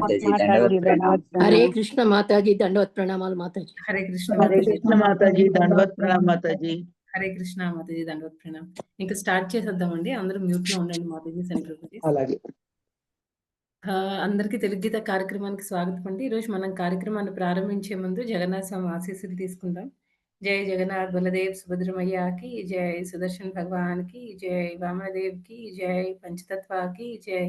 माताजी दंडवत प्रणाम। हरे कृष्ण माताजी दंडवत प्रणामाలు మాతాజీ. హరే కృష్ణ హరే కృష్ణ మాతాజీ దండవత్ ప్రణామ్ మాతాజీ. హరే కృష్ణ మాతాజీ దండవత్ ప్రణామ్. ఇంకా స్టార్ట్ చేసేద్దామండి. అందరూ మ్యూట్ లో ఉండండి మాతాజీ సెనిప్రభుజీ. అలాగే అందరికీ తెలుగు గీత కార్యక్రమానికి స్వాగతం అండి. ఈరోజు మనం కార్యక్రమాన్ని ప్రారంభించే ముందు జగన్నాథ స్వామి ఆశీస్సులు తీసుకుందాం. జై జగన్నాథ్ బలదేవ్ సుభద్రమయ్యాకి జై, సుదర్శన్ భగవాన్ కి జై, వామనదేవ్ కి జై, పంచతత్వ కి జై,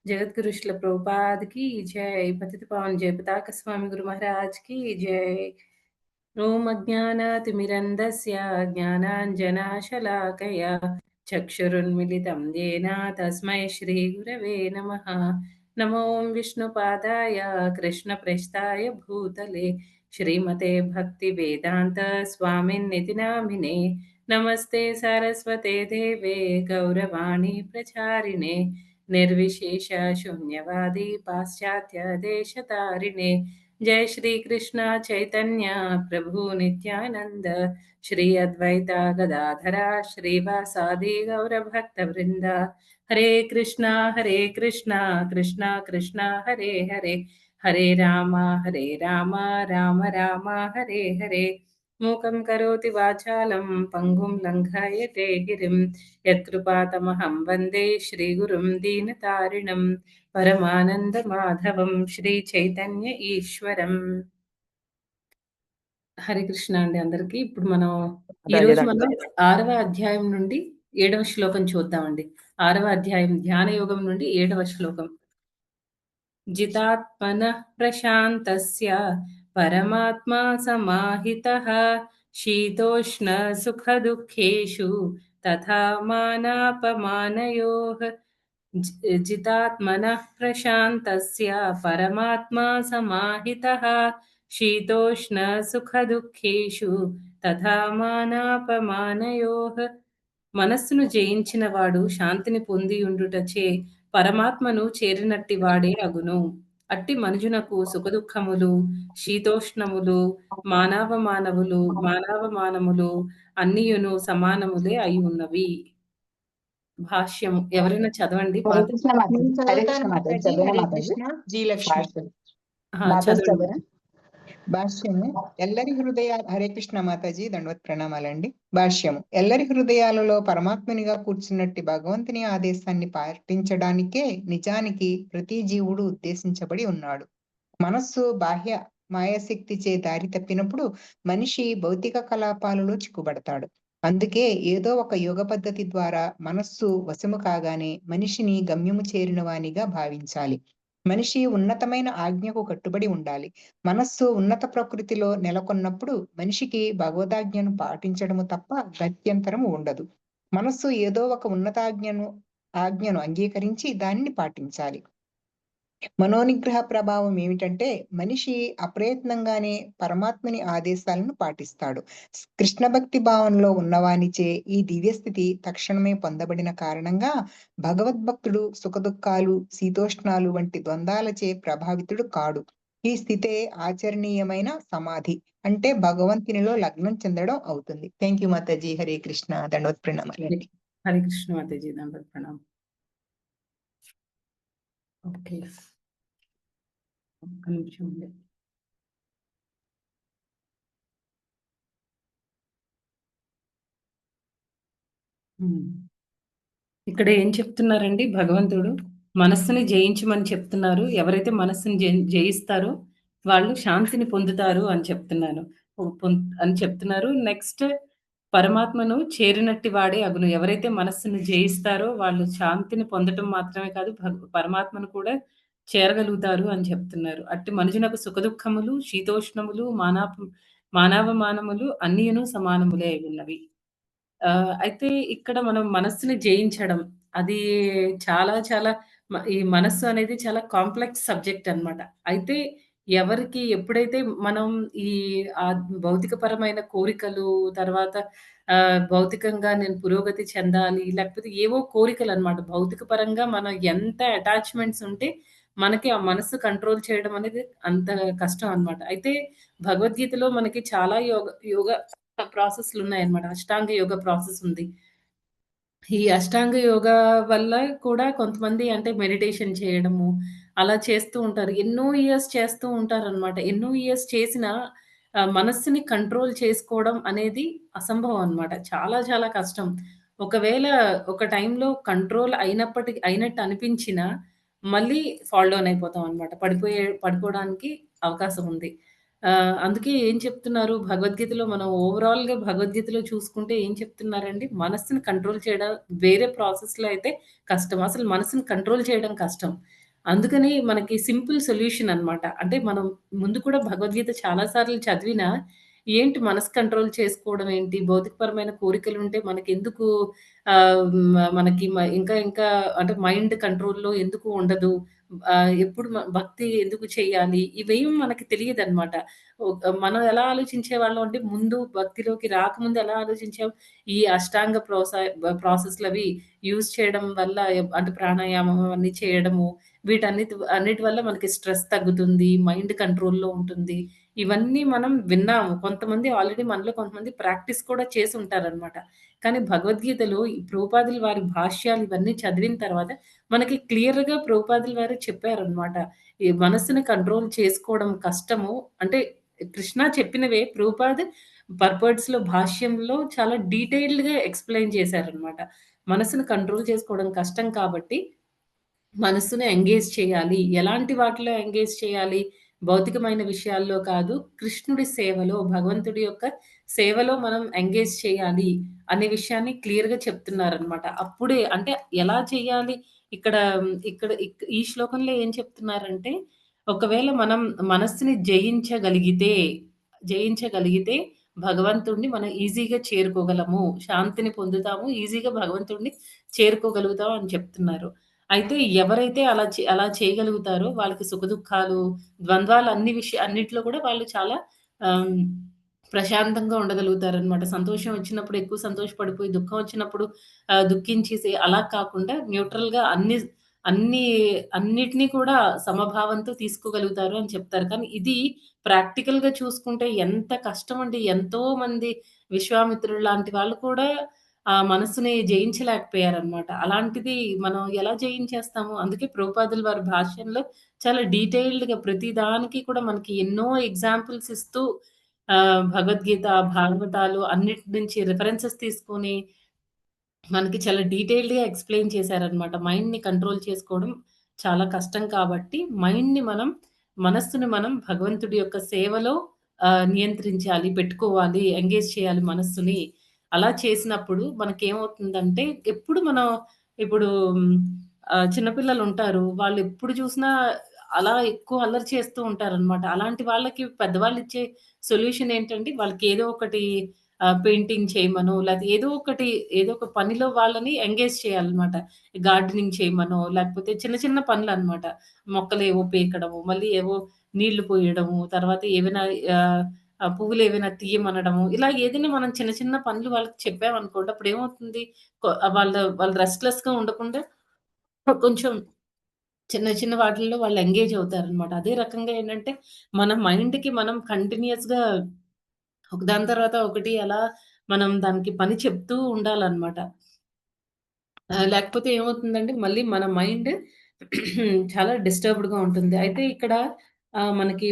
జగద్గురు శ్రీల ప్రభుపాద్ కి జై, పతిత పావన్ జయ పతాక స్వామి గురు మహారాజ్ కి జై. ఓం అజ్ఞానాతిమిరంధస్య జ్ఞానాంజనాశలాకయా చక్షురున్మిలితం येन తస్మై శ్రీ గురవే నమః. నమో విష్ణుపాదాయ కృష్ణప్రస్థాయ భూతలే శ్రీమతే భక్తి వేదాంత స్వామిన్నితి నామినే. నమస్తే సరస్వతే దేవే గౌరవాణి ప్రచారిణే నిర్విశేష శూన్యవాది పాశ్చాత్య దేశతారిణే. जय श्री कृष्ण चैतन्य प्रभु नित्यानंद श्री अद्वैता गदाधरा श्रीवासादि गौर भक्त वृंद. हरे कृष्णा कृष्णा कृष्णा हरे हरे, हरे राम राम राम हरे हरे. मूकं करोति वाचालं पंगुं लङ्घयते गिरिं यत्कृपातमहं वन्दे श्रीगुरुं दीनतारिणं పరమానంద మాధవం శ్రీ చైతన్య ఈశ్వరం. హరే కృష్ణ అండి అందరికి. ఇప్పుడు మనం ఈరోజు మనం 6వ అధ్యాయం నుండి 7వ శ్లోకం చూద్దామండి. 6వ అధ్యాయం ధ్యాన యోగం నుండి 7వ శ్లోకం. జితాత్మన ప్రశాంతస్య పరమాత్మా సమాహితః శీతోష్ణ సుఖ దుఃఖేషు తథా మానాపమానయోః. जितात्मनः प्रशान्तस्य परमात्मा समाहितः शीतोष्ण सुखदुःखेषु तथा మానాపమానయోః. మనస్సును జయించిన వాడు శాంతిని పొంది ఉండుటచే పరమాత్మను చేరినట్టి వాడే అగును. అట్టి మనుజునకు సుఖదుఖములు శీతోష్ణములు మానవమానములు అన్నియును సమానములే అయి ఉన్నవి. భాష్యం ఎవరైనా చదవండి. భాష్యము ఎల్లరి హృదయాలు. హరే కృష్ణ మాతాజీ దండవత్ ప్రణామాలండి. భాష్యము ఎల్లరి హృదయాలలో పరమాత్మనిగా కూర్చున్నట్టి భగవంతుని ఆదేశాన్ని పాటించడానికే నిజానికి ప్రతి జీవుడు ఉద్దేశించబడి ఉన్నాడు. మనస్సు బాహ్య మాయాశక్తిచే దారి తప్పినప్పుడు మనిషి భౌతిక కలాపాలలో చిక్కుబడతాడు. అందుకే ఏదో ఒక యోగ పద్ధతి ద్వారా మనస్సు వశము కాగానే మనిషిని గమ్యము చేరిన వానిగా భావించాలి. మనిషి ఉన్నతమైన ఆజ్ఞకు కట్టుబడి ఉండాలి. మనస్సు ఉన్నత ప్రకృతిలో నెలకొన్నప్పుడు మనిషికి భగవదాజ్ఞను పాటించడము తప్ప గత్యంతరము ఉండదు. మనస్సు ఏదో ఒక ఆజ్ఞను అంగీకరించి దానిని పాటించాలి. మనోనిగ్రహ ప్రభావం ఏమిటంటే మనిషి అప్రయత్నంగానే పరమాత్మని ఆదేశాలను పాటిస్తాడు. కృష్ణ భక్తి భావంలో ఉన్నవానిచే ఈ దివ్యస్థితి తక్షణమే పొందబడిన కారణంగా భగవద్భక్తుడు సుఖదుఖాలు శీతోష్ణాలు వంటి ద్వంద్వాలచే ప్రభావితుడు కాడు. ఈ స్థితే ఆచరణీయమైన సమాధి అంటే భగవంతునిలో లగ్నం చెందడం అవుతుంది. Thank you Mataji. హరే కృష్ణ దండవత్ ప్రణామాలు. హరే కృష్ణ మాతాజీ దండవత్ ప్రణామం. ఓకే, ఒక్క నిమిషం ఉంది. ఇక్కడ ఏం చెప్తున్నారండి భగవంతుడు? మనస్సుని జయించమని చెప్తున్నారు. ఎవరైతే మనస్సుని జయిస్తారో వాళ్ళు శాంతిని పొందుతారు అని చెప్తున్నారు. నెక్స్ట్ పరమాత్మను చేరినట్టి వాడే అగును. ఎవరైతే మనస్సును జయిస్తారో వాళ్ళు శాంతిని పొందటం మాత్రమే కాదు పరమాత్మను కూడా చేరగలుగుతారు అని చెప్తున్నారు. అట్టి మనుజునకు సుఖదుఖములు శీతోష్ణములు మానవమానములు అన్నియును సమానములే అయి ఉన్నవి. అయితే ఇక్కడ మనం మనస్సుని జయించడం అది చాలా చాలా ఈ మనస్సు అనేది చాలా కాంప్లెక్స్ సబ్జెక్ట్ అన్నమాట. అయితే ఎవరికి ఎప్పుడైతే మనం ఈ భౌతికపరమైన కోరికలు తర్వాత భౌతికంగా నేను పురోగతి చెందాలి లేకపోతే ఏవో కోరికలు అన్నమాట. భౌతిక పరంగా మనం ఎంత అటాచ్మెంట్స్ ఉంటే మనకి ఆ మనస్సు కంట్రోల్ చేయడం అనేది అంత కష్టం అన్నమాట. అయితే భగవద్గీతలో మనకి చాలా యోగ ప్రాసెస్లు ఉన్నాయన్నమాట. అష్టాంగ యోగ ప్రాసెస్ ఉంది. ఈ అష్టాంగ యోగా వల్ల కూడా కొంతమంది అంటే మెడిటేషన్ చేయడము అలా చేస్తూ ఉంటారు. ఎన్నో ఇయర్స్ చేస్తూ ఉంటారనమాట. ఎన్నో ఇయర్స్ చేసినా మనస్సుని కంట్రోల్ చేసుకోవడం అనేది అసంభవం అనమాట. చాలా చాలా కష్టం. ఒకవేళ ఒక టైంలో కంట్రోల్ అయినట్టు అనిపించినా, మళ్ళీ ఫాల్ డౌన్ అయిపోతాం అనమాట. పడిపోవడానికి అవకాశం ఉంది. అందుకే ఏం చెప్తున్నారు భగవద్గీతలో మనం ఓవరాల్‌గా భగవద్గీతలో చూసుకుంటే ఏం చెప్తున్నారండి? మనస్సుని కంట్రోల్ చేయడం వేరే ప్రాసెస్‌లో అయితే కష్టం. అసలు మనసుని కంట్రోల్ చేయడం కష్టం. అందుకని మనకి సింపుల్ సొల్యూషన్ అన్నమాట. అంటే మనం ముందు కూడా భగవద్గీత చాలా సార్లు చదివినా, ఏంటి మనసు కంట్రోల్ చేసుకోవడం ఏంటి? భౌతికపరమైన కోరికలుంటే మనకెందుకు మనకి ఇంకా ఇంకా అంటే మైండ్ కంట్రోల్‌లో ఎందుకు ఉండదు? ఎప్పుడు భక్తి ఎందుకు చేయాలి? ఇవేం మనకి తెలీదనమాట. మనం ఎలా ఆలోచించేవాళ్ళం అంటే ముందు భక్తిలోకి రాకముందు ఎలా ఆలోచించాం? ఈ అష్టాంగ ప్రాసెస్‌లవి యూజ్ చేయడం వల్ల అంటే ప్రాణాయామం అవన్నీ చేయడము, అన్నిటి వల్ల మనకి స్ట్రెస్ తగ్గుతుంది. మైండ్ కంట్రోల్‌లో ఉంటుంది. ఇవన్నీ మనం విన్నాము. మనలో కొంతమంది ప్రాక్టీస్ కూడా చేసుంటారనమాట. కానీ భగవద్గీతలో ఈ ప్రభుపాదుల వారి భాష్యాలు ఇవన్నీ చదివిన తర్వాత మనకి క్లియర్‌గా ప్రభుపాదుల వారే చెప్పారనమాట. ఈ మనస్సుని కంట్రోల్ చేసుకోవడం కష్టము. అంటే కృష్ణ చెప్పినవే ప్రభుపాద్ పర్పర్డ్స్‌లో భాష్యంలో చాలా డీటెయిల్డ్‌గా ఎక్స్‌ప్లెయిన్ చేశారనమాట. మనసుని కంట్రోల్ చేసుకోవడం కష్టం కాబట్టి మనస్సుని ఎంగేజ్ చేయాలి. ఎలాంటి వాటిలో ఎంగేజ్ చేయాలి? భౌతికమైన విషయాల్లో కాదు. కృష్ణుడి సేవలో, భగవంతుడి యొక్క సేవలో మనం ఎంగేజ్ చేయాలి అనే విషయాన్ని క్లియర్‌గా చెప్తున్నారనమాట. అప్పుడే అంటే ఎలా చేయాలి? ఇక్కడ ఈ శ్లోకంలో ఏం చెప్తున్నారంటే, ఒకవేళ మనం మనస్సుని జయించగలిగితే భగవంతుడిని మనం ఈజీగా చేరుకోగలము. శాంతిని పొందుతాము. ఈజీగా భగవంతుడిని చేరుకోగలుగుతాం అని చెప్తున్నారు. అయితే ఎవరైతే అలా చేయగలుగుతారో వాళ్ళకి సుఖదుఖాలు, ద్వంద్వాలు అన్నిట్లో కూడా వాళ్ళు చాలా ఆహ్, ప్రశాంతంగా ఉండగలుగుతారనమాట. సంతోషం వచ్చినప్పుడు ఎక్కువ సంతోషపడిపోయి, దుఃఖం వచ్చినప్పుడు దుఃఖించేసి అలా కాకుండా న్యూట్రల్‌గా అన్ని అన్నిటిని కూడా సమభావంతో తీసుకోగలుగుతారు అని చెప్తారు. కానీ ఇది ప్రాక్టికల్‌గా చూసుకుంటే ఎంత కష్టమండి. ఎంతోమంది విశ్వామిత్రుడు లాంటి వాళ్ళు కూడా ఆ మనస్సుని జయించలేకపోయారనమాట. అలాంటిది మనం ఎలా జయించేస్తాము? అందుకే ప్రభుపాదుల వారి భాష్యంలో చాలా డీటెయిల్డ్‌గా ప్రతి దానికి కూడా మనకి ఎన్నో ఎగ్జాంపుల్స్ ఇస్తూ భగవద్గీత, భాగవతాలు అన్నిటి నుంచి రిఫరెన్సెస్ తీసుకొని మనకి చాలా డీటెయిల్డ్‌గా ఎక్స్‌ప్లెయిన్ చేశారనమాట. మైండ్‌ని కంట్రోల్ చేసుకోవడం చాలా కష్టం కాబట్టి, మనస్సుని మనం భగవంతుడి యొక్క సేవలో నియంత్రించాలి, పెట్టుకోవాలి, ఎంగేజ్ చేయాలి మనస్సుని. అలా చేసినప్పుడు మనకేమవుతుందంటే, ఇప్పుడు చిన్న పిల్లలుంటారు. వాళ్ళెప్పుడు చూసినా అలా ఎక్కువ అల్లరి చేస్తూ ఉంటారనమాట. అలాంటి వాళ్ళకి పెద్దవాళ్ళిచ్చే సొల్యూషన్ ఏంటంటే, వాళ్ళకేదో ఒకటి పెయింటింగ్ చేయమనో, లేతే ఏదో ఒక పనిలో వాళ్ళని ఎంగేజ్ చేయాలనమాట. గార్డెనింగ్ చేయమనో, లేకపోతే చిన్న చిన్న పనులనమాట. మొక్కలేవో పీకడము, మళ్ళీ ఏవో నీళ్లు పోయడము, తర్వాత ఏవైనా ఆహ్, పువ్వులేవైనా తీయమనడము, ఇలా ఏదైనా మనం చిన్న చిన్న పనులు వాళ్ళకి చెప్పామనుకోండి, అప్పుడేమవుతుంది వాళ్ళు రెస్ట్‌లెస్‌గా ఉండకుండా కొంచెం చిన్న చిన్న వాటిల్లో వాళ్ళు ఎంగేజ్ అవుతారనమాట. అదే రకంగా ఏంటంటే, మన మైండ్‌కి మనం కంటిన్యూయస్‌గా ఒకదాని తర్వాత ఒకటి అలా మనం దానికి పని చెప్తూ ఉండాలనమాట. లేకపోతే ఏమవుతుందంటే మళ్ళీ మన మైండ్ చాలా డిస్టర్బ్డ్‌గా ఉంటుంది. అయితే ఇక్కడ మనకి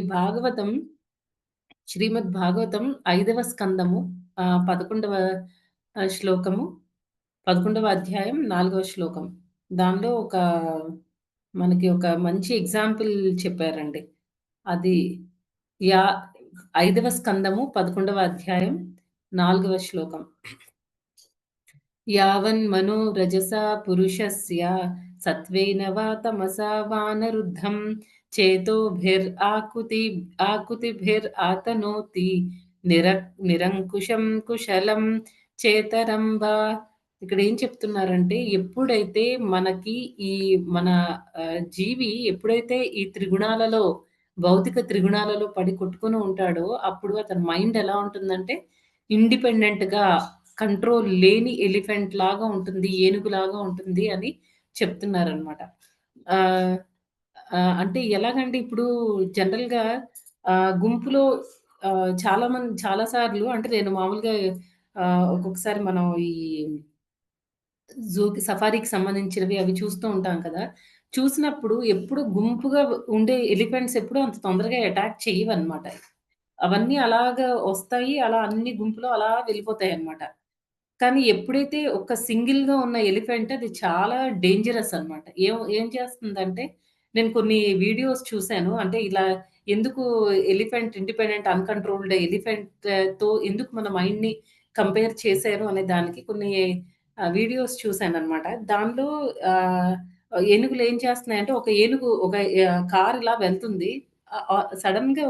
శ్రీమద్ భాగవతం 5వ స్కందము 11వ శ్లోకము, 11వ అధ్యాయం 4వ శ్లోకం. దానిలో మనకి ఒక మంచి ఎగ్జాంపుల్ చెప్పారండి. అది యా 5వ స్కందము 11వ అధ్యాయం 4వ శ్లోకం. యావన్మనో రజసా పురుషస్య సత్వేన వా తమసా వానరుద్ధం ఆకుతిభిరాతనోతి నిరంకుశం కుశలం చేతరం వా. ఇక్కడ ఏం చెప్తున్నారంటే ఎప్పుడైతే మనకి ఈ మన జీవి ఎప్పుడైతే ఈ భౌతిక త్రిగుణాలలో పడి కొట్టుకొని ఉంటాడో అప్పుడు అతని మైండ్ ఎలా ఉంటుందంటే ఇండిపెండెంట్‌గా కంట్రోల్ లేని ఎలిఫెంట్ లాగా ఉంటుంది. ఏనుగులాగా ఉంటుంది అని చెప్తున్నారనమాట. ఆహ్, అంటే ఎలాగంటే ఇప్పుడు జనరల్‌గా గుంపులో చాలా సార్లు అంటే నేను మామూలుగా ఒక్కొక్కసారి మనం ఈ సఫారీకి సంబంధించినవి అవి చూస్తూ ఉంటాం కదా! చూసినప్పుడు ఎప్పుడు గుంపుగా ఉండే ఎలిఫెంట్స్ ఎప్పుడు అంత తొందరగా అటాక్ చెయ్యవనమాట. అవన్నీ అలాగా వస్తాయి. అలా అన్ని గుంపులో అలా వెళ్ళిపోతాయన్నమాట. కానీ ఎప్పుడైతే ఒక సింగిల్‌గా ఉన్న ఎలిఫెంట్ అది చాలా డేంజరస్ అన్నమాట. ఏం ఏం చేస్తుందంటే, నేను కొన్ని వీడియోస్ చూసాను. అంటే ఇలా ఎందుకు ఎలిఫెంట్ ఇండిపెండెంట్ అన్‌కంట్రోల్డ్ ఎలిఫెంట్‌తో ఎందుకు మన మైండ్‌ని కంపేర్ చేశారు అనే దానికి కొన్ని వీడియోస్ చూసానన్నమాట. దానిలో ఆహ్, ఏనుగులు ఏం చేస్తున్నాయంటే, ఒక ఏనుగు ఒక కార్ ఇలా వెళ్తుంది. సడెన్‌గా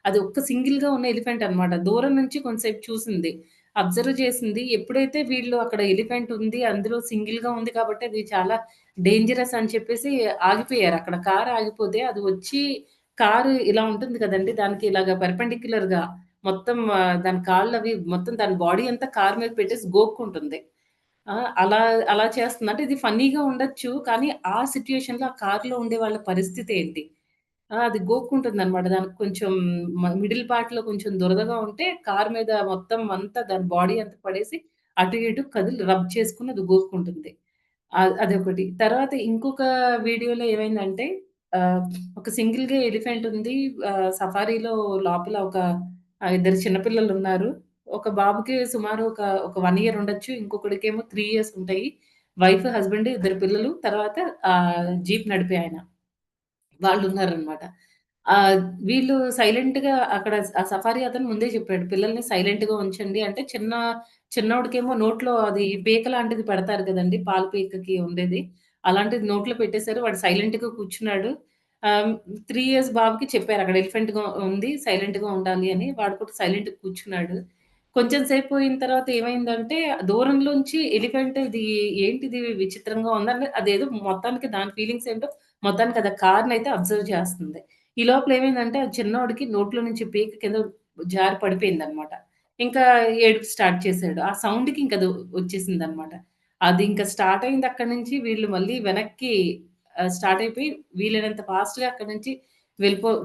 అది ఒక్క సింగిల్‌గా ఉన్న ఎలిఫెంట్ అన్నమాట. దూరం నుంచి కొంతసేపు చూసింది. అబ్జర్వ్ చేసింది. ఎప్పుడైతే వీళ్ళు అక్కడ ఎలిఫెంట్ ఉంది. అందులో సింగిల్‌గా ఉంది కాబట్టి అది చాలా డేంజరస్ అని చెప్పేసి ఆగిపోయారు. అక్కడ కారు ఆగిపోతే అది వచ్చి కారు ఇలా ఉంటుంది కదండీ! దానికి ఇలాగ పెర్పెండిక్యులర్‌గా మొత్తం దాని కాళ్ళవి మొత్తం దాని బాడీ అంతా కారు మీద పెట్టేసి గోక్కుంటుంది. ఆ! అలా అలా చేస్తుంది. అంటే ఇది ఫన్నీగా ఉండొచ్చు. కానీ ఆ సిట్యుయేషన్‌లో ఆ కార్‌లో ఉండే వాళ్ళ పరిస్థితి ఏంటి? అది గోక్కుంటుందనమాట. దానికి కొంచెం మిడిల్ పార్ట్‌లో కొంచెం దురదగా ఉంటే కారు మీద మొత్తం అంతా దాని బాడీ అంతా పడేసి అటు ఇటు కదిలి రబ్ చేసుకొని అది గోక్కుంటుంది. అదొకటి. తర్వాత ఇంకొక వీడియోలో ఏమైందంటే ఆహ్, ఒక సింగిల్‌గా ఎలిఫెంట్ ఉంది. సఫారీలో లోపల ఇద్దరు చిన్న పిల్లలున్నారు. ఒక బాబుకి సుమారు ఒక 1 ఇయర్ ఉండొచ్చు. ఇంకొకడికేమో 3 ఇయర్స్ ఉంటాయి. వైఫ్, హస్బెండ్, ఇద్దరు పిల్లలు. తర్వాత జీప్ నడిపే ఆయన. వాళ్ళున్నారనమాట. ఆహ్, వీళ్ళు సైలెంట్‌గా అక్కడ ఆ సఫారీ అతను ముందే చెప్పాడు. పిల్లల్ని సైలెంట్‌గా ఉంచండి అంటే చిన్నోడికేమో నోట్లో అది పీక లాంటిది పెడతారు కదండీ! పాలు పీకకి ఉండేది. అలాంటిది నోట్లో పెట్టేసారు. వాడు సైలెంట్‌గా కూర్చున్నాడు. 3 ఇయర్స్ బాబుకి చెప్పారు అక్కడ ఎలిఫెంట్‌గా ఉంది. సైలెంట్‌గా ఉండాలి అని. వాడు కూడా సైలెంట్‌గా కూర్చున్నాడు. కొంచెం సేపు పోయిన తర్వాత ఏమైందంటే దూరంలోంచి ఎలిఫెంట్ ఇది ఏంటిది విచిత్రంగా ఉందని అదేదో మొత్తానికి దాని ఫీలింగ్స్ ఏంటో మొత్తానికి అది ఆ కార్‌నయితే అబ్జర్వ్ చేస్తుంది. ఈ లోపల ఏమైందంటే, ఆ చిన్నోడికి నోట్లో నుంచి పీక కింద జారి పడిపోయిందనమాట. ఇంకా ఏడుపు స్టార్ట్ చేసాడు. ఆ సౌండ్‌కి ఇంకది వచ్చేసిందనమాట. అది ఇంక స్టార్ట్ అయింది అక్కడి నుంచి వీళ్ళు మళ్ళీ వెనక్కి స్టార్ట్ అయిపోయి వీలైనంత ఫాస్ట్‌గా అక్కడి నుంచి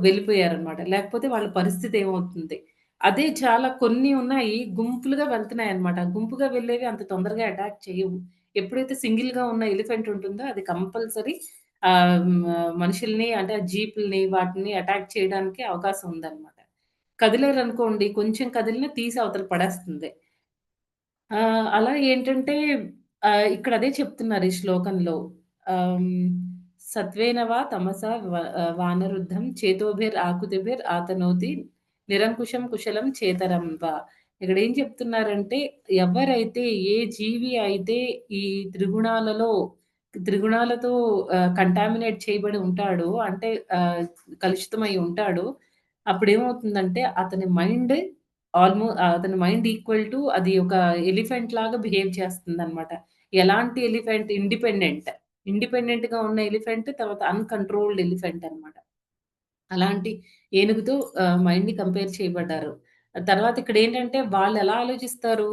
వెళ్ళిపోయారనమాట. లేకపోతే వాళ్ళ పరిస్థితి ఏమవుతుంది? అదే చాలా కొన్ని ఉన్నాయి గుంపులుగా వెళ్తున్నాయన్నమాట. గుంపుగా వెళ్ళేవి అంత తొందరగా అటాక్ చేయవు. ఎప్పుడైతే సింగిల్‌గా ఉన్న ఎలిఫెంట్ ఉంటుందో అది కంపల్సరీ మనుషుల్ని అంటే ఆ జీపుల్ని వాటిని అటాక్ చేయడానికి అవకాశం ఉందన్నమాట. కదిలారనుకోండి కొంచెం కదిలినా తీసి అవతల పడేస్తుంది. అలా ఏంటంటే ఇక్కడ అదే చెప్తున్నారు ఈ శ్లోకంలో. ఆహ్, హ్మ్. సత్వేన వా తమసా వానరుద్ధం చేతోభిర్ ఆకుతిభిర్ ఆతనోతి నిరంకుశం కుశలం చేతరం వా. ఇక్కడేం చెప్తున్నారంటే ఎవరైతే ఏ జీవి అయితే ఈ త్రిగుణాలలో త్రిగుణాలతో కంటామినేట్ చేయబడి ఉంటాడో అంటే కలుషితమై ఉంటాడో అప్పుడేమవుతుందంటే అతని మైండ్ ఈక్వల్ టు అది ఒక ఎలిఫెంట్ లాగా బిహేవ్ చేస్తుందనమాట. ఎలాంటి ఎలిఫెంట్ ఇండిపెండెంట్‌గా ఉన్న ఎలిఫెంట్ తర్వాత అన్‌కంట్రోల్డ్ ఎలిఫెంట్ అనమాట. అలాంటి ఏనుగుతో మైండ్‌ని కంపేర్ చేయబడ్డారు. తర్వాత ఇక్కడేంటంటే వాళ్ళెలా ఆలోచిస్తారు?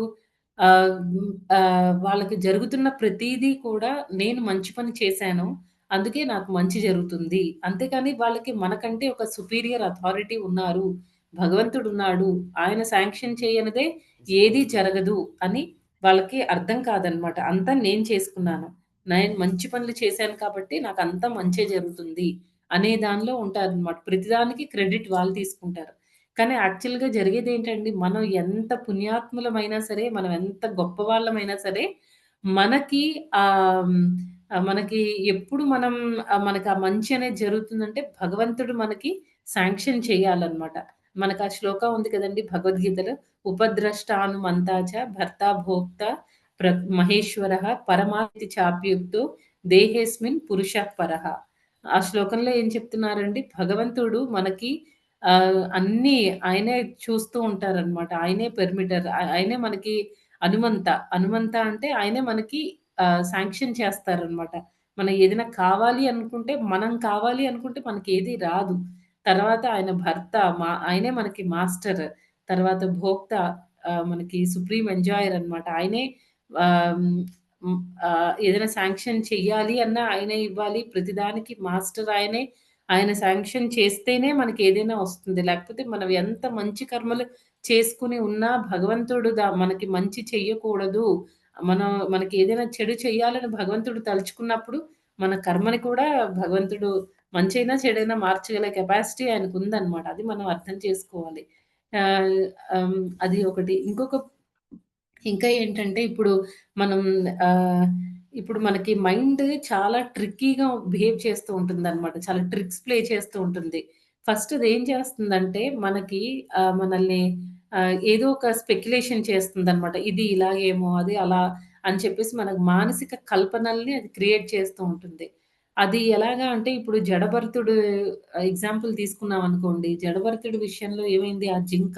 వాళ్ళకి జరుగుతున్న ప్రతీదీ కూడా నేను మంచి పని చేశాను. అందుకే నాకు మంచి జరుగుతుంది. అంతేకాని వాళ్ళకి మనకంటే ఒక సుపీరియర్ అథారిటీ ఉన్నారు. భగవంతుడున్నాడు. ఆయన శాంక్షన్ చేయనిదే ఏది జరగదు అని వాళ్ళకి అర్థం కాదనమాట. అంతా నేను చేసుకున్నాను. నేను మంచి పనులు చేశాను కాబట్టి నాకంతా మంచే జరుగుతుంది. అనే దానిలో ఉంటారనమాట. ప్రతిదానికి క్రెడిట్ వాళ్ళు తీసుకుంటారు. కానీ యాక్చువల్‌గా జరిగేదేంటండి, మనం ఎంత పుణ్యాత్ములమైనా సరే, మనం ఎంత గొప్పవాళ్ళమైనా సరే, మనకి మనకి ఎప్పుడు మనకు ఆ మంచి అనేది జరుగుతుందంటే, భగవంతుడు మనకి శాంక్షన్ చేయాలనమాట. మనకు ఆ శ్లోకం ఉంది కదండీ భగవద్గీతలో, ఉపద్రష్టానుమంతా చ భర్త భోక్త మహేశ్వరః పరమాత్తి చాప్యుక్తో దేహేస్మిన్ పురుషః పరః. ఆ శ్లోకంలో ఏం చెప్తున్నారండి, భగవంతుడు మనకి అన్నీ ఆయనే చూస్తూ ఉంటారనమాట. ఆయనే పెర్మిటర్. ఆయనే మనకి అనుమంత. అనుమంత అంటే ఆయనే మనకి శాంక్షన్ చేస్తారనమాట. మనం ఏదైనా కావాలి అనుకుంటే, మనం కావాలి అనుకుంటే మనకేది రాదు. తర్వాత ఆయన భర్త, ఆయనే మనకి మాస్టర్. తర్వాత భోక్త మనకి సుప్రీం ఎంజాయర్ అనమాట. ఆయనే ఆహ్, హ్మ్. ఏదైనా శాంక్షన్ చెయ్యాలి అన్నా ఆయనే ఇవ్వాలి. ప్రతిదానికి మాస్టర్ ఆయనే. ఆయన శాంక్షన్ చేస్తేనే మనకేదైనా వస్తుంది. లేకపోతే మనం ఎంత మంచి కర్మలు చేసుకొని ఉన్నా భగవంతుడు మనకి మంచి చెయ్యకూడదు. మనకేదైనా చెడు చెయ్యాలని భగవంతుడు తలుచుకున్నప్పుడు మన కర్మని కూడా భగవంతుడు మంచైనా, చెడైనా మార్చగల కెపాసిటీ ఆయనకుందనమాట. అది మనం అర్థం చేసుకోవాలి. ఆహ్, అది ఒకటి. ఇంకా ఏంటంటే మనం ఆహ్, ఇప్పుడు మనకి మైండ్ చాలా ట్రిక్కీగా బిహేవ్ చేస్తూ ఉంటుందనమాట. చాలా ట్రిక్స్ ప్లే చేస్తూ ఉంటుంది. ఫస్ట్ అదేం చేస్తుందంటే మనకి మనల్ని ఏదో ఒక స్పెక్యులేషన్ చేస్తుందనమాట. ఇది ఇలాగేమో, అది అలా అని చెప్పేసి మనకు మానసిక కల్పనల్ని అది క్రియేట్ చేస్తూ ఉంటుంది. అది ఎలాగా అంటే ఇప్పుడు జడభరతుడు ఎగ్జాంపుల్ తీసుకున్నామనుకోండి. జడభరతుడి విషయంలో ఏమైంది? ఆ జింక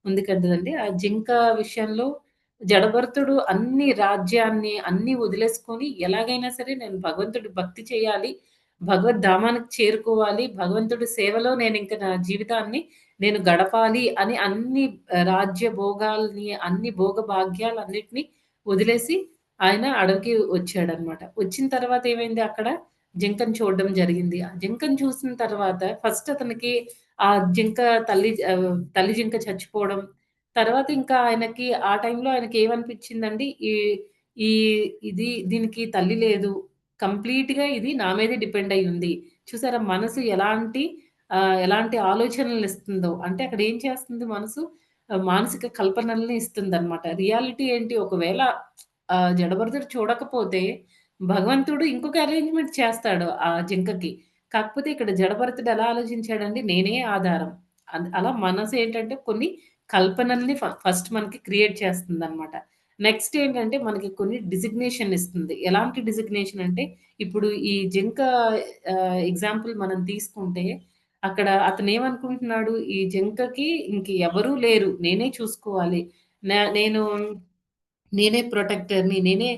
ఉంది కదండీ! ఆ జింక విషయంలో జడభరతుడు అన్ని రాజ్యాన్ని అన్నీ వదిలేసుకొని ఎలాగైనా సరే నేను భగవంతుడి భక్తి చేయాలి. భగవద్ధామానికి చేరుకోవాలి. భగవంతుడి సేవలో నేనింక నా జీవితాన్ని నేను గడపాలి అని అన్ని రాజ్య భోగాల్ని, అన్ని భోగభాగ్యాలన్నిటిని వదిలేసి ఆయన అడవికి వచ్చాడనమాట. వచ్చిన తర్వాత ఏమైంది అక్కడ జింకను చూడడం జరిగింది. ఆ జింకను చూసిన తర్వాత ఫస్ట్ అతనికి ఆ జింక తల్లి జింక చచ్చిపోవడం, తర్వాత ఇంకా ఆయనకి ఆ టైంలో ఆయనకేమనిపించిందండి, ఈ ఈ దీనికి తల్లి లేదు. కంప్లీట్‌గా ఇది నా మీదే డిపెండ్ అయ్యి ఉంది. చూసారా మనసు ఎలాంటి ఆలోచనలనిస్తుందో. అంటే అక్కడ ఏం చేస్తుంది మనసు మానసిక కల్పనల్ని ఇస్తుందనమాట. రియాలిటీ ఏంటి ఒకవేళ జడభరతుడు చూడకపోతే భగవంతుడు ఇంకొక అరేంజ్‌మెంట్ చేస్తాడు ఆ జింకకి. కాకపోతే ఇక్కడ జడభరతుడు ఎలా ఆలోచించాడండి నేనే ఆధారం. అలా మనసేంటంటే కొన్ని కల్పనల్ని ఫస్ట్ మనకి క్రియేట్ చేస్తుందనమాట. నెక్స్ట్ ఏంటంటే మనకి కొన్ని డిజిగ్నేషన్ ఇస్తుంది. ఎలాంటి డిజిగ్నేషన్ అంటే ఇప్పుడు ఈ జింక ఎగ్జాంపుల్ మనం తీసుకుంటే అక్కడ అతనేమనుకుంటున్నాడు ఈ జింకకి ఇంక ఎవరు లేరు. నేనే చూసుకోవాలి. నేను నేనే ప్రొటెక్టర్‌ని. నేనే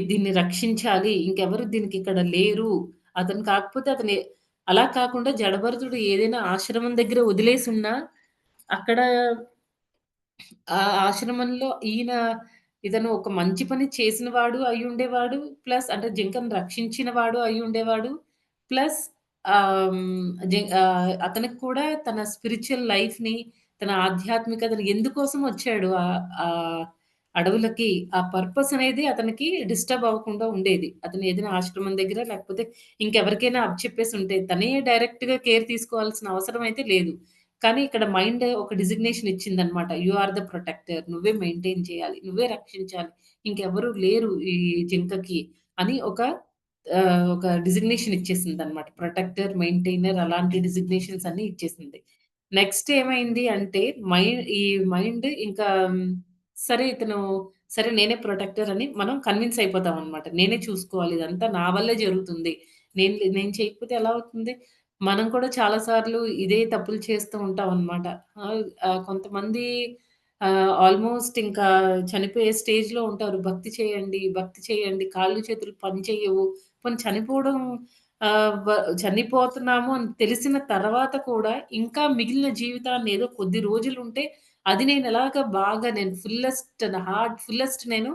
దీన్ని రక్షించాలి. ఇంకెవరు దీనికిక్కడ లేరు. అతను కాకపోతే అలా కాకుండా జడభరతుడు ఏదైనా ఆశ్రమం దగ్గర వదిలేసున్నా అక్కడ ఆ ఆశ్రమంలో ఇతను ఒక మంచి పని చేసినవాడు అయ్యుండేవాడు. ప్లస్ అంటే జింకను రక్షించిన వాడు అయ్యుండేవాడు. ప్లస్ అతనికి కూడా తన స్పిరిచ్యువల్ లైఫ్‌ని, తన ఆధ్యాత్మికతని ఎందుకోసం వచ్చాడు అడవులకి, ఆ పర్పస్ అనేది అతనికి డిస్టర్బ్ అవ్వకుండా ఉండేది. అతను ఏదైనా ఆశ్రమం దగ్గర లేకపోతే ఇంకెవరికైనా అప్పచెప్పేసుంటే తనే డైరెక్ట్‌గా కేర్ తీసుకోవాల్సిన అవసరం అయితే లేదు. కానీ ఇక్కడ మైండ్ ఒక డిజిగ్నేషన్ ఇచ్చిందనమాట. You are the protector. నువ్వే మెయింటైన్ చేయాలి. నువ్వే రక్షించాలి. ఇంకెవరు లేరు ఈ జింకకి అని ఒక డిజిగ్నేషన్ ఇచ్చేసిందనమాట. ప్రొటెక్టర్, మెయింటైనర్ అలాంటి డిజిగ్నేషన్స్ అన్నీ ఇచ్చేసింది. నెక్స్ట్ ఏమైంది అంటే ఈ మైండ్ ఇంకా సరే సరే నేనే ప్రొటెక్టర్ అని మనం కన్విన్స్ అయిపోతామనమాట. నేనే చూసుకోవాలి. ఇదంతా నా వల్లే జరుగుతుంది. నేను చేయకపోతే ఎలా అవుతుంది? మనం కూడా చాలా సార్లు ఇదే తప్పులు చేస్తూ ఉంటామనమాట. కొంతమంది ఆల్‌మోస్ట్ ఇంకా చనిపోయే స్టేజ్‌లో ఉంటారు. భక్తి చేయండి, కాళ్ళు చేతులు పని చెయ్యవు. పోనీ ఆహ్, వ చనిపోతున్నాము అని తెలిసిన తర్వాత కూడా ఇంకా మిగిలిన జీవితాన్ని ఏదో కొద్ది రోజులుంటే అది నేనెలాగా బాగా నేను ఫుల్లెస్ట్ నేను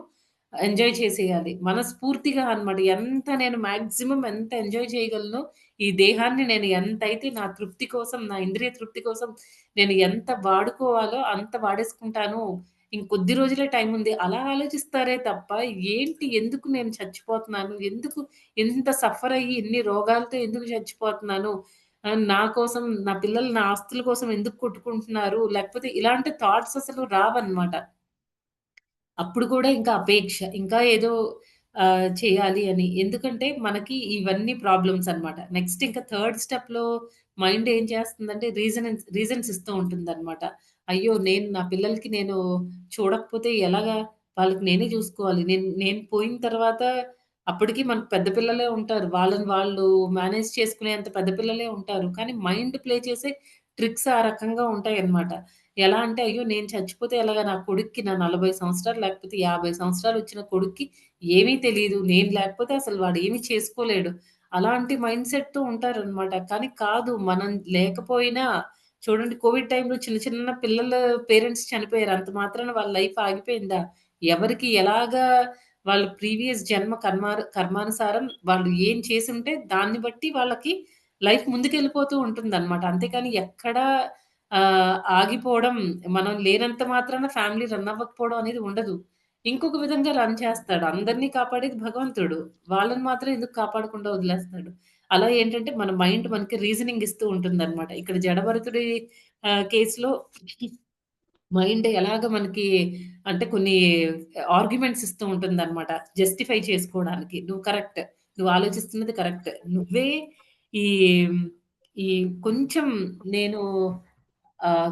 ఎంజాయ్ చేసేయాలి. మనస్ఫూర్తిగా అన్నమాట. మాక్సిమం ఎంత ఎంజాయ్ చేయగలనో, ఈ దేహాన్ని నేను ఎంతైతే నా తృప్తి కోసం, నా ఇంద్రియ తృప్తి కోసం నేను ఎంత వాడుకోవాలో అంత వాడేసుకుంటాను. ఇంకొద్ది రోజులే టైముంది. అలా ఆలోచిస్తారే తప్ప, ఎందుకు నేను చచ్చిపోతున్నాను? ఎంత సఫర్ అయ్యి ఇన్ని రోగాలతో ఎందుకు చచ్చిపోతున్నాను? నా కోసం, నా పిల్లలు నా ఆస్తుల కోసం ఎందుకు కొట్టుకుంటున్నారు? లేకపోతే ఇలాంటి థాట్స్ అసలు రావన్నమాట. అప్పుడు కూడా ఇంకా అపేక్ష. ఇంకా ఏదో చేయాలి అని. ఎందుకంటే మనకి ఇవన్నీ ప్రాబ్లమ్స్ అన్నమాట. నెక్స్ట్ ఇంకా థర్డ్ స్టెప్‌లో మైండ్ ఏం చేస్తుందంటే రీజన్స్ ఇస్తూ ఉంటుందన్నమాట. అయ్యో! నా పిల్లలకి నేను చూడకపోతే ఎలాగా? వాళ్ళకి నేనే చూసుకోవాలి. నేను నేను పోయిన తర్వాత అప్పటికి మనకు పెద్ద పిల్లలే ఉంటారు. వాళ్ళని వాళ్ళు మేనేజ్ చేసుకునేంత పెద్ద పిల్లలే ఉంటారు. కానీ మైండ్ ప్లే చేసే ట్రిక్స్ ఆ రకంగా ఉంటాయన్నమాట. ఎలా అంటే, అయ్యో! నేను చచ్చిపోతే ఎలాగా నా కొడుక్కి నా 40 సంవత్సరాలు లేకపోతే 50 సంవత్సరాలొచ్చిన కొడుక్కి ఏమీ తెలీదు. నేను లేకపోతే అసలు వాడేమి చేసుకోలేడు. అలాంటి మైండ్ సెట్‌తో ఉంటారనమాట. కానీ కాదు మనం లేకపోయినా చూడండి కోవిడ్ టైమ్‌లో చిన్న చిన్న పిల్లల పేరెంట్స్ చనిపోయారు. అంత మాత్రాన వాళ్ళ లైఫ్ ఆగిపోయిందా? ఎవరికి ఎలాగా వాళ్ళ ప్రీవియస్ జన్మ కర్మానుసారం వాళ్ళు ఏం చేసుంటే దాన్ని బట్టి వాళ్ళకి లైఫ్ ముందుకెళ్ళిపోతూ ఉంటుందనమాట. అంతేకాని ఎక్కడా ఆగిపోవడం, మనం లేనంత మాత్రాన ఫ్యామిలీ రన్ అవ్వకపోవడం అనేది ఉండదు. ఇంకొక విధంగా రన్ చేస్తాడు. అందరిని కాపాడేది భగవంతుడు. వాళ్ళని మాత్రం ఎందుకు కాపాడకుండా వదిలేస్తాడు? అలా ఏంటంటే మన మైండ్ మనకి రీజనింగ్ ఇస్తూ ఉంటుందన్నమాట. ఇక్కడ జడభరతుడి కేస్‌లో మైండ్ ఎలాగ మనకి అంటే కొన్ని ఆర్గ్యుమెంట్స్ ఇస్తూ ఉంటుందన్నమాట. జస్టిఫై చేసుకోవడానికి. నువ్వు కరెక్ట్. నువ్వు ఆలోచిస్తున్నది కరెక్ట్. నువ్వే ఈ ఈ కొంచెం నేను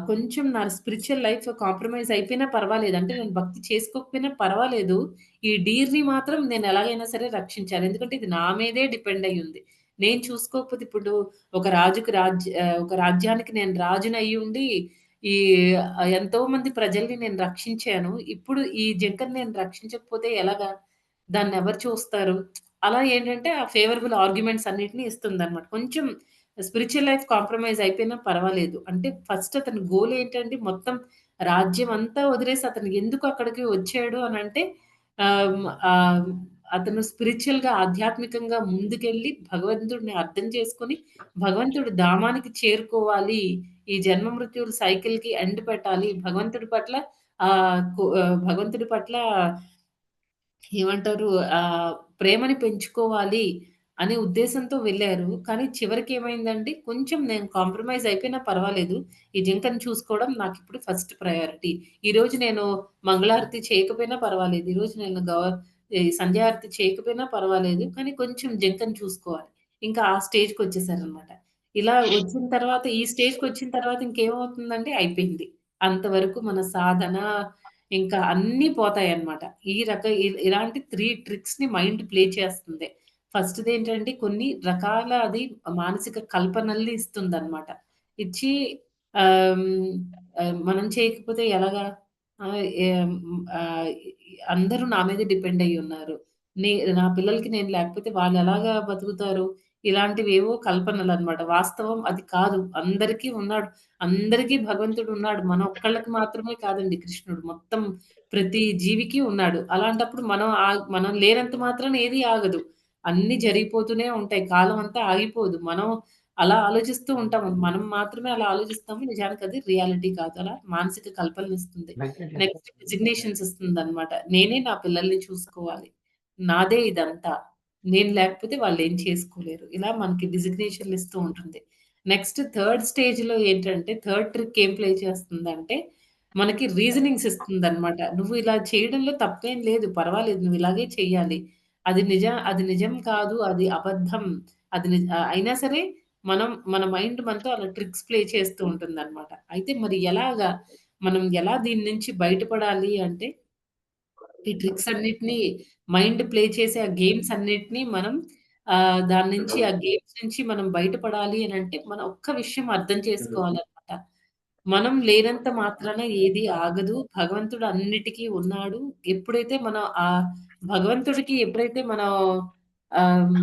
కొంచెం నా స్పిరిచ్యువల్ లైఫ్ కాంప్రమైజ్ అయిపోయినా పర్వాలేదు. అంటే నేను భక్తి చేసుకోకపోయినా పర్వాలేదు. ఈ డీర్‌ని మాత్రం నేను ఎలాగైనా సరే రక్షించాలి. ఎందుకంటే ఇది నా మీదే డిపెండ్ అయ్యుంది. నేను చూసుకోకపోతే ఇప్పుడు ఒక రాజ్యానికి నేను రాజునయ్యుండి ఈ ఎంతోమంది ప్రజల్ని నేను రక్షించాను. ఇప్పుడు ఈ జింకని నేను రక్షించకపోతే ఎలాగా? దాన్నెవరు చూస్తారు? అలా ఏంటంటే ఆ ఫేవరబుల్ ఆర్గ్యుమెంట్స్ అన్నిటిని ఇస్తుందన్నమాట. కొంచెం స్పిరిచ్యువల్ లైఫ్ కాంప్రమైజ్ అయిపోయినా పర్వాలేదు. అంటే ఫస్ట్ అతని గోల్ ఏంటంటే మొత్తం రాజ్యం అంతా వదిలేసి అతను ఎందుకు అక్కడికి వచ్చాడు అనంటే ఆహ్, ఆహ్, అతను స్పిరిచ్యువల్‌గా ఆధ్యాత్మికంగా ముందుకెళ్ళి భగవంతుడిని అర్థం చేసుకొని భగవంతుడి ధామానికి చేరుకోవాలి. ఈ జన్మ మృత్యువుల సైకిల్‌కి ఎండ్ పెట్టాలి. భగవంతుడి పట్ల ఏమంటారు ప్రేమని పెంచుకోవాలి అనే ఉద్దేశంతో వెళ్లారు. కానీ చివరికేమైందంటే కొంచెం నేను కాంప్రమైజ్ అయిపోయినా పర్వాలేదు. ఈ జింకని చూసుకోవడం నాకిప్పుడు ఫస్ట్ ప్రయారిటీ. ఈరోజు నేను మంగళారతి చేయకపోయినా పర్వాలేదు. ఈరోజు నేను ఈ సంధ్యాఆరతి చేయకపోయినా పర్వాలేదు. కానీ కొంచెం జింకని చూసుకోవాలి. ఇంకా ఆ స్టేజ్‌కొచ్చేసారనమాట. ఇలా వచ్చిన తర్వాత ఈ స్టేజ్‌కొచ్చిన తర్వాత ఇంకేమవుతుందంటే అయిపోయింది. అంతవరకు మన సాధన ఇంకా అన్నీ పోతాయన్నమాట. ఇలాంటి 3 ట్రిక్స్‌ని మైండ్ ప్లే చేస్తుంది. ఫస్ట్‌దేంటంటే కొన్ని రకాల అది మానసిక కల్పనల్ని ఇస్తుందన్నమాట. ఇచ్చి ఆహ్, హ్మ్, మనం చేయకపోతే ఎలాగా? ఆహ్, ఏం ఆహ్, అందరూ నా మీద డిపెండ్ అయ్యున్నారు. నే నా పిల్లలకి నేను లేకపోతే వాళ్ళెలాగా బతుకుతారు? ఇలాంటివేవో కల్పనలన్నమాట. వాస్తవం అది కాదు. అందరికీ ఉన్నాడు. అందరికీ భగవంతుడున్నాడు. మన ఒక్కళ్ళకి మాత్రమే కాదండి కృష్ణుడు. మొత్తం ప్రతి జీవికి ఉన్నాడు. అలాంటప్పుడు మనం లేనంత మాత్రాన ఏది ఆగదు. అన్నీ జరిగిపోతూనే ఉంటాయి. కాలం అంతా ఆగిపోదు. మనం అలా ఆలోచిస్తూ ఉంటాము. మనం మాత్రమే అలా ఆలోచిస్తాము. నిజానికి అది రియాలిటీ కాదు. అలా మానసిక కల్పనలిస్తుంది. Next designations ఇస్తుందనమాట. నేనే నా పిల్లల్ని చూసుకోవాలి. నాదే ఇదంతా. నేను లేకపోతే వాళ్ళేం చేసుకోలేరు. ఇలా మనకి డిజిగ్నేషన్‌లు ఇస్తూ ఉంటుంది. నెక్స్ట్ థర్డ్ స్టేజ్‌లో ఏంటంటే, థర్డ్ ట్రిక్ ఏం ప్లే చేస్తుందంటే, మనకి రీజనింగ్స్ ఇస్తుందనమాట. నువ్వు ఇలా చేయడంలో తప్పేం లేదు. పర్వాలేదు. నువ్వు ఇలాగే చెయ్యాలి. అది నిజం కాదు. అది అబద్ధం. అయినా సరే మన మైండ్ మనతో అలా ట్రిక్స్ ప్లే చేస్తూ ఉంటుందనమాట. అయితే మరి ఎలాగా? మనం ఎలా దీని నుంచి బయటపడాలి అంటే, ఈ ట్రిక్స్ అన్నిటిని మైండ్ ప్లే చేసే ఆ గేమ్స్ అన్నిటిని మనం దాని నుంచి ఆ గేమ్స్ నుంచి మనం బయటపడాలి అనంటే, మనం ఒక్క విషయం అర్థం చేసుకోవాలనమాట. మనం లేనంత మాత్రాన ఏది ఆగదు. భగవంతుడు అన్నిటికి ఉన్నాడు. ఎప్పుడైతే మనం భగవంతుడికి ఎప్పుడైతే మనం ఆహ్,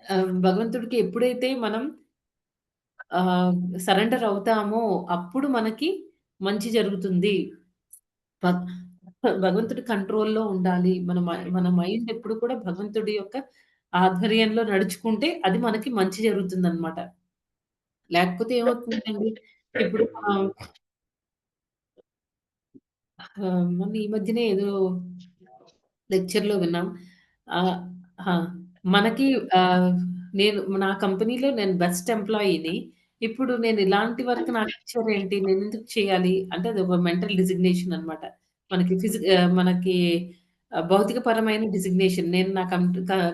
హ్మ్, భగవంతుడికి ఎప్పుడైతే మనం ఆహ్, సరెండర్ అవుతామో అప్పుడు మనకి మంచి జరుగుతుంది. భగ్ భగవంతుడి కంట్రోల్‌లో ఉండాలి. మన మైండ్ ఎప్పుడు కూడా భగవంతుడి యొక్క ఆధ్వర్యంలో నడుచుకుంటే అది మనకి మంచి జరుగుతుందనమాట. లేకపోతే ఏమవుతుందండి, ఇప్పుడు మొన్న ఈ మధ్యనే ఏదో లెక్చర్‌లో విన్నాం. ఆహ్, ఆ! మనకి ఆహ్, నా కంపెనీలో నేను బెస్ట్ ఎంప్లాయీని. ఇప్పుడు నేను ఇలాంటి వర్క్ నాకిచ్చారేంటి? నేనెందుకు చేయాలి? అంటే అదొక మెంటల్ డిజిగ్నేషన్ అన్నమాట. మనకి భౌతికపరమైన డిజిగ్నేషన్. నేను నా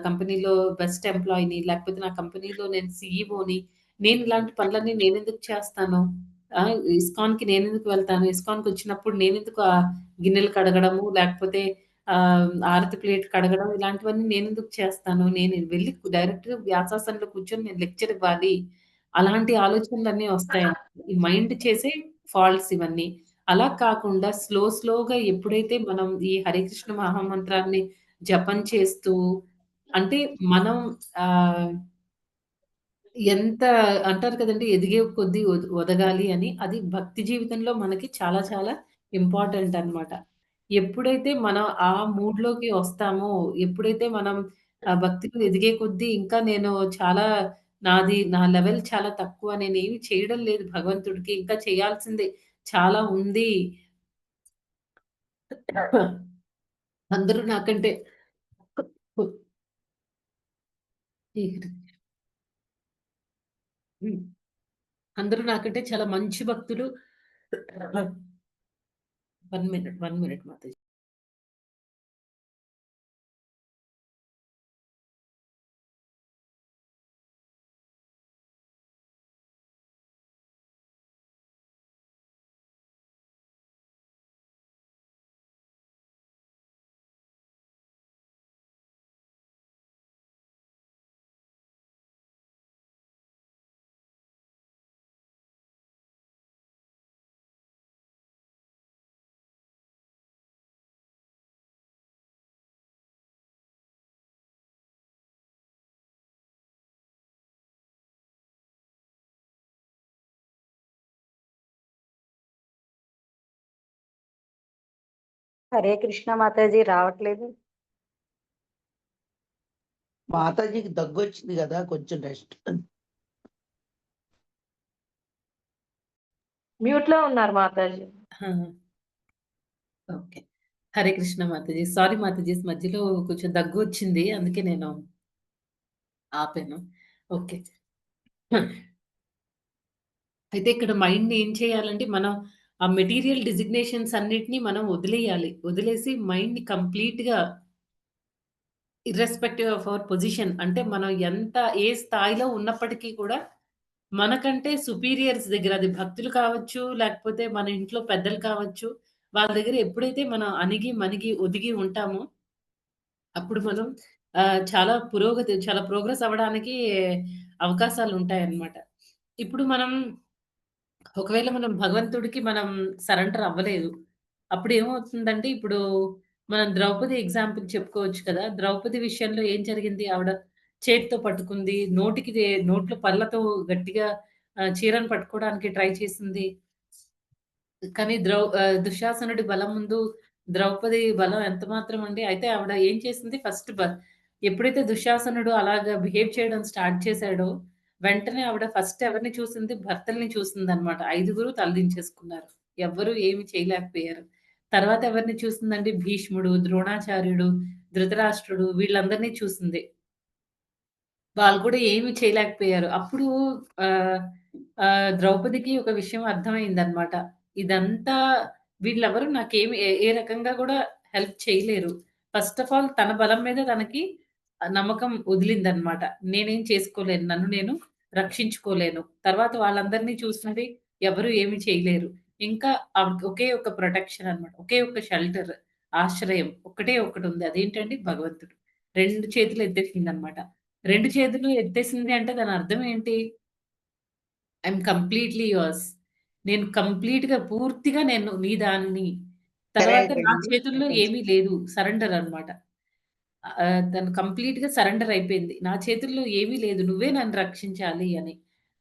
కంపెనీలో బెస్ట్ ఎంప్లాయీని, లేకపోతే నా కంపెనీలో నేను సీఈఓని. నేను ఇలాంటి పనులన్నీ నేనెందుకు చేస్తాను? ఆ! ఇస్కాన్‌కి నేనెందుకు వెళ్తాను? ఇస్కాన్‌కొచ్చినప్పుడు నేనెందుకు గిన్నెలు కడగడము, లేకపోతే ఆరతి ప్లేట్ కడగడం ఇలాంటివన్నీ నేనెందుకు చేస్తాను? నేను వెళ్లి డైరెక్ట్‌గా వ్యాసాసనంలో కూర్చొని నేను లెక్చర్ ఇవ్వాలి. అలాంటి ఆలోచనలన్నీ వస్తాయన్నమాట. ఈ మైండ్ చేసే ఫాల్ట్స్ ఇవన్నీ. అలా కాకుండా స్లోగా ఎప్పుడైతే మనం ఈ హరే కృష్ణ మహామంత్రాన్ని జపం చేస్తూ అంటే మనం ఆహ్ ఎంత అంటారు కదండీ! ఎదిగే కొద్దీ ఒదగాలి అని. అది భక్తి జీవితంలో మనకి చాలా చాలా ఇంపార్టెంట్ అన్నమాట. ఎప్పుడైతే మనం ఆ మూడ్‌లోకి వస్తామో, ఎప్పుడైతే మనం భక్తిలో ఎదిగే కొద్దీ ఇంకా నేను చాలా నా లెవెల్ చాలా తక్కువ. నేనేమి చేయడం లేదు భగవంతుడికి. ఇంకా చేయాల్సింది చాలా ఉంది. అందరూ నాకంటే అందరూ నాకంటే చాలా మంచి భక్తులు. 1 మినిట్ మాతాజీ. హరే కృష్ణ మాతాజీ రావట్లేదు. మాతాజీకి దగ్గు వచ్చింది కదా, కొంచెం రెస్ట్. మ్యూట్ లో ఉన్నారు మాతాజీ. ఓకే. హరే కృష్ణ మాతాజీ. సారీ మాతాజీ, మధ్యలో కొంచెం దగ్గు వచ్చింది. అందుకే నేను ఆపాను. ఓకే. అయితే ఇక్కడ మైండ్‌ని ఏం చేయాలంటే, మనం ఆ మెటీరియల్ డిజిగ్నేషన్స్ అన్నిటిని మనం వదిలేయాలి. వదిలేసి మైండ్‌ని కంప్లీట్‌గా ఇర్రెస్పెక్టివ్ ఆఫ్ అవర్ పొజిషన్, అంటే మనం ఎంత ఏ స్థాయిలో ఉన్నప్పటికీ కూడా మనకంటే సుపీరియర్స్ దగ్గర, అది భక్తులు కావచ్చు, లేకపోతే మన ఇంట్లో పెద్దలు కావచ్చు, వాళ్ళ దగ్గర ఎప్పుడైతే మనం అణిగి, మణిగి, ఒదిగి ఉంటామో, అప్పుడు మనం చాలా ప్రోగ్రెస్ అవ్వడానికి అవకాశాలుంటాయన్నమాట. ఇప్పుడు ఒకవేళ మనం భగవంతుడికి సరెండర్ అవ్వలేదు. అప్పుడు ఏమవుతుందంటే, ఇప్పుడు మనం ద్రౌపది ఎగ్జాంపుల్ చెప్పుకోవచ్చు కదా! ద్రౌపది విషయంలో ఏం జరిగింది? ఆవిడ చేత్తో పట్టుకుంది. నోట్లో పళ్ళతో గట్టిగా చీరను పట్టుకోవడానికి ట్రై చేసింది. కానీ దుశ్శాసనుడి బలం ముందు ద్రౌపది బలం ఎంత మాత్రం అండి. అయితే ఆవిడ ఏం చేసింది, ఎప్పుడైతే దుశ్శాసనుడు అలాగా బిహేవ్ చేయడం స్టార్ట్ చేసాడో, వెంటనే ఆవిడ ఫస్ట్ ఎవరిని చూసింది? భర్తల్ని చూసిందనమాట. 5గురు తలదించేసుకున్నారు. ఎవ్వరు ఏమి చేయలేకపోయారు. తర్వాత ఎవరిని చూసిందండి? భీష్ముడు, ద్రోణాచార్యుడు, ధృతరాష్ట్రుడు, వీళ్ళందరిని చూసింది. వాళ్ళు కూడా ఏమి చేయలేకపోయారు. అప్పుడు ఆహ్, ద్రౌపదికి ఒక విషయం అర్థమైందనమాట. ఇదంతా వీళ్ళెవరు నాకేమి ఏ రకంగా కూడా హెల్ప్ చేయలేరు. ఫస్ట్ ఆఫ్ ఆల్ తన బలం మీద తనకి నమ్మకం వదిలిందనమాట. నేనేం చేసుకోలేను. నన్ను నేను రక్షించుకోలేను. తర్వాత వాళ్ళందరిని చూసినది ఎవరు ఏమి చేయలేరు. ఇంకా ఆవిడకి ఒకే ఒక ప్రొటెక్షన్ అన్నమాట. ఒకే ఒక షెల్టర్, ఆశ్రయం ఒక్కటే ఒకటుంది. అదేంటండి? భగవంతుడు. 2 చేతులు ఎత్తేసిందనమాట. 2 చేతులు ఎత్తేసింది అంటే దాని అర్థం ఏంటి? I'm completely yours. నేను కంప్లీట్‌గా పూర్తిగా నేను నీ దానిని. తర్వాత సరెండర్ నా అండి చేతుల్లో మాతాజీ. ఏమీ లేదు. సరెండర్ అన్నమాట. తను కంప్లీట్‌గా సరెండర్ అయిపోయింది. నా చేతుల్లో ఏమీ లేదు. నువ్వే నన్ను రక్షించాలి అని.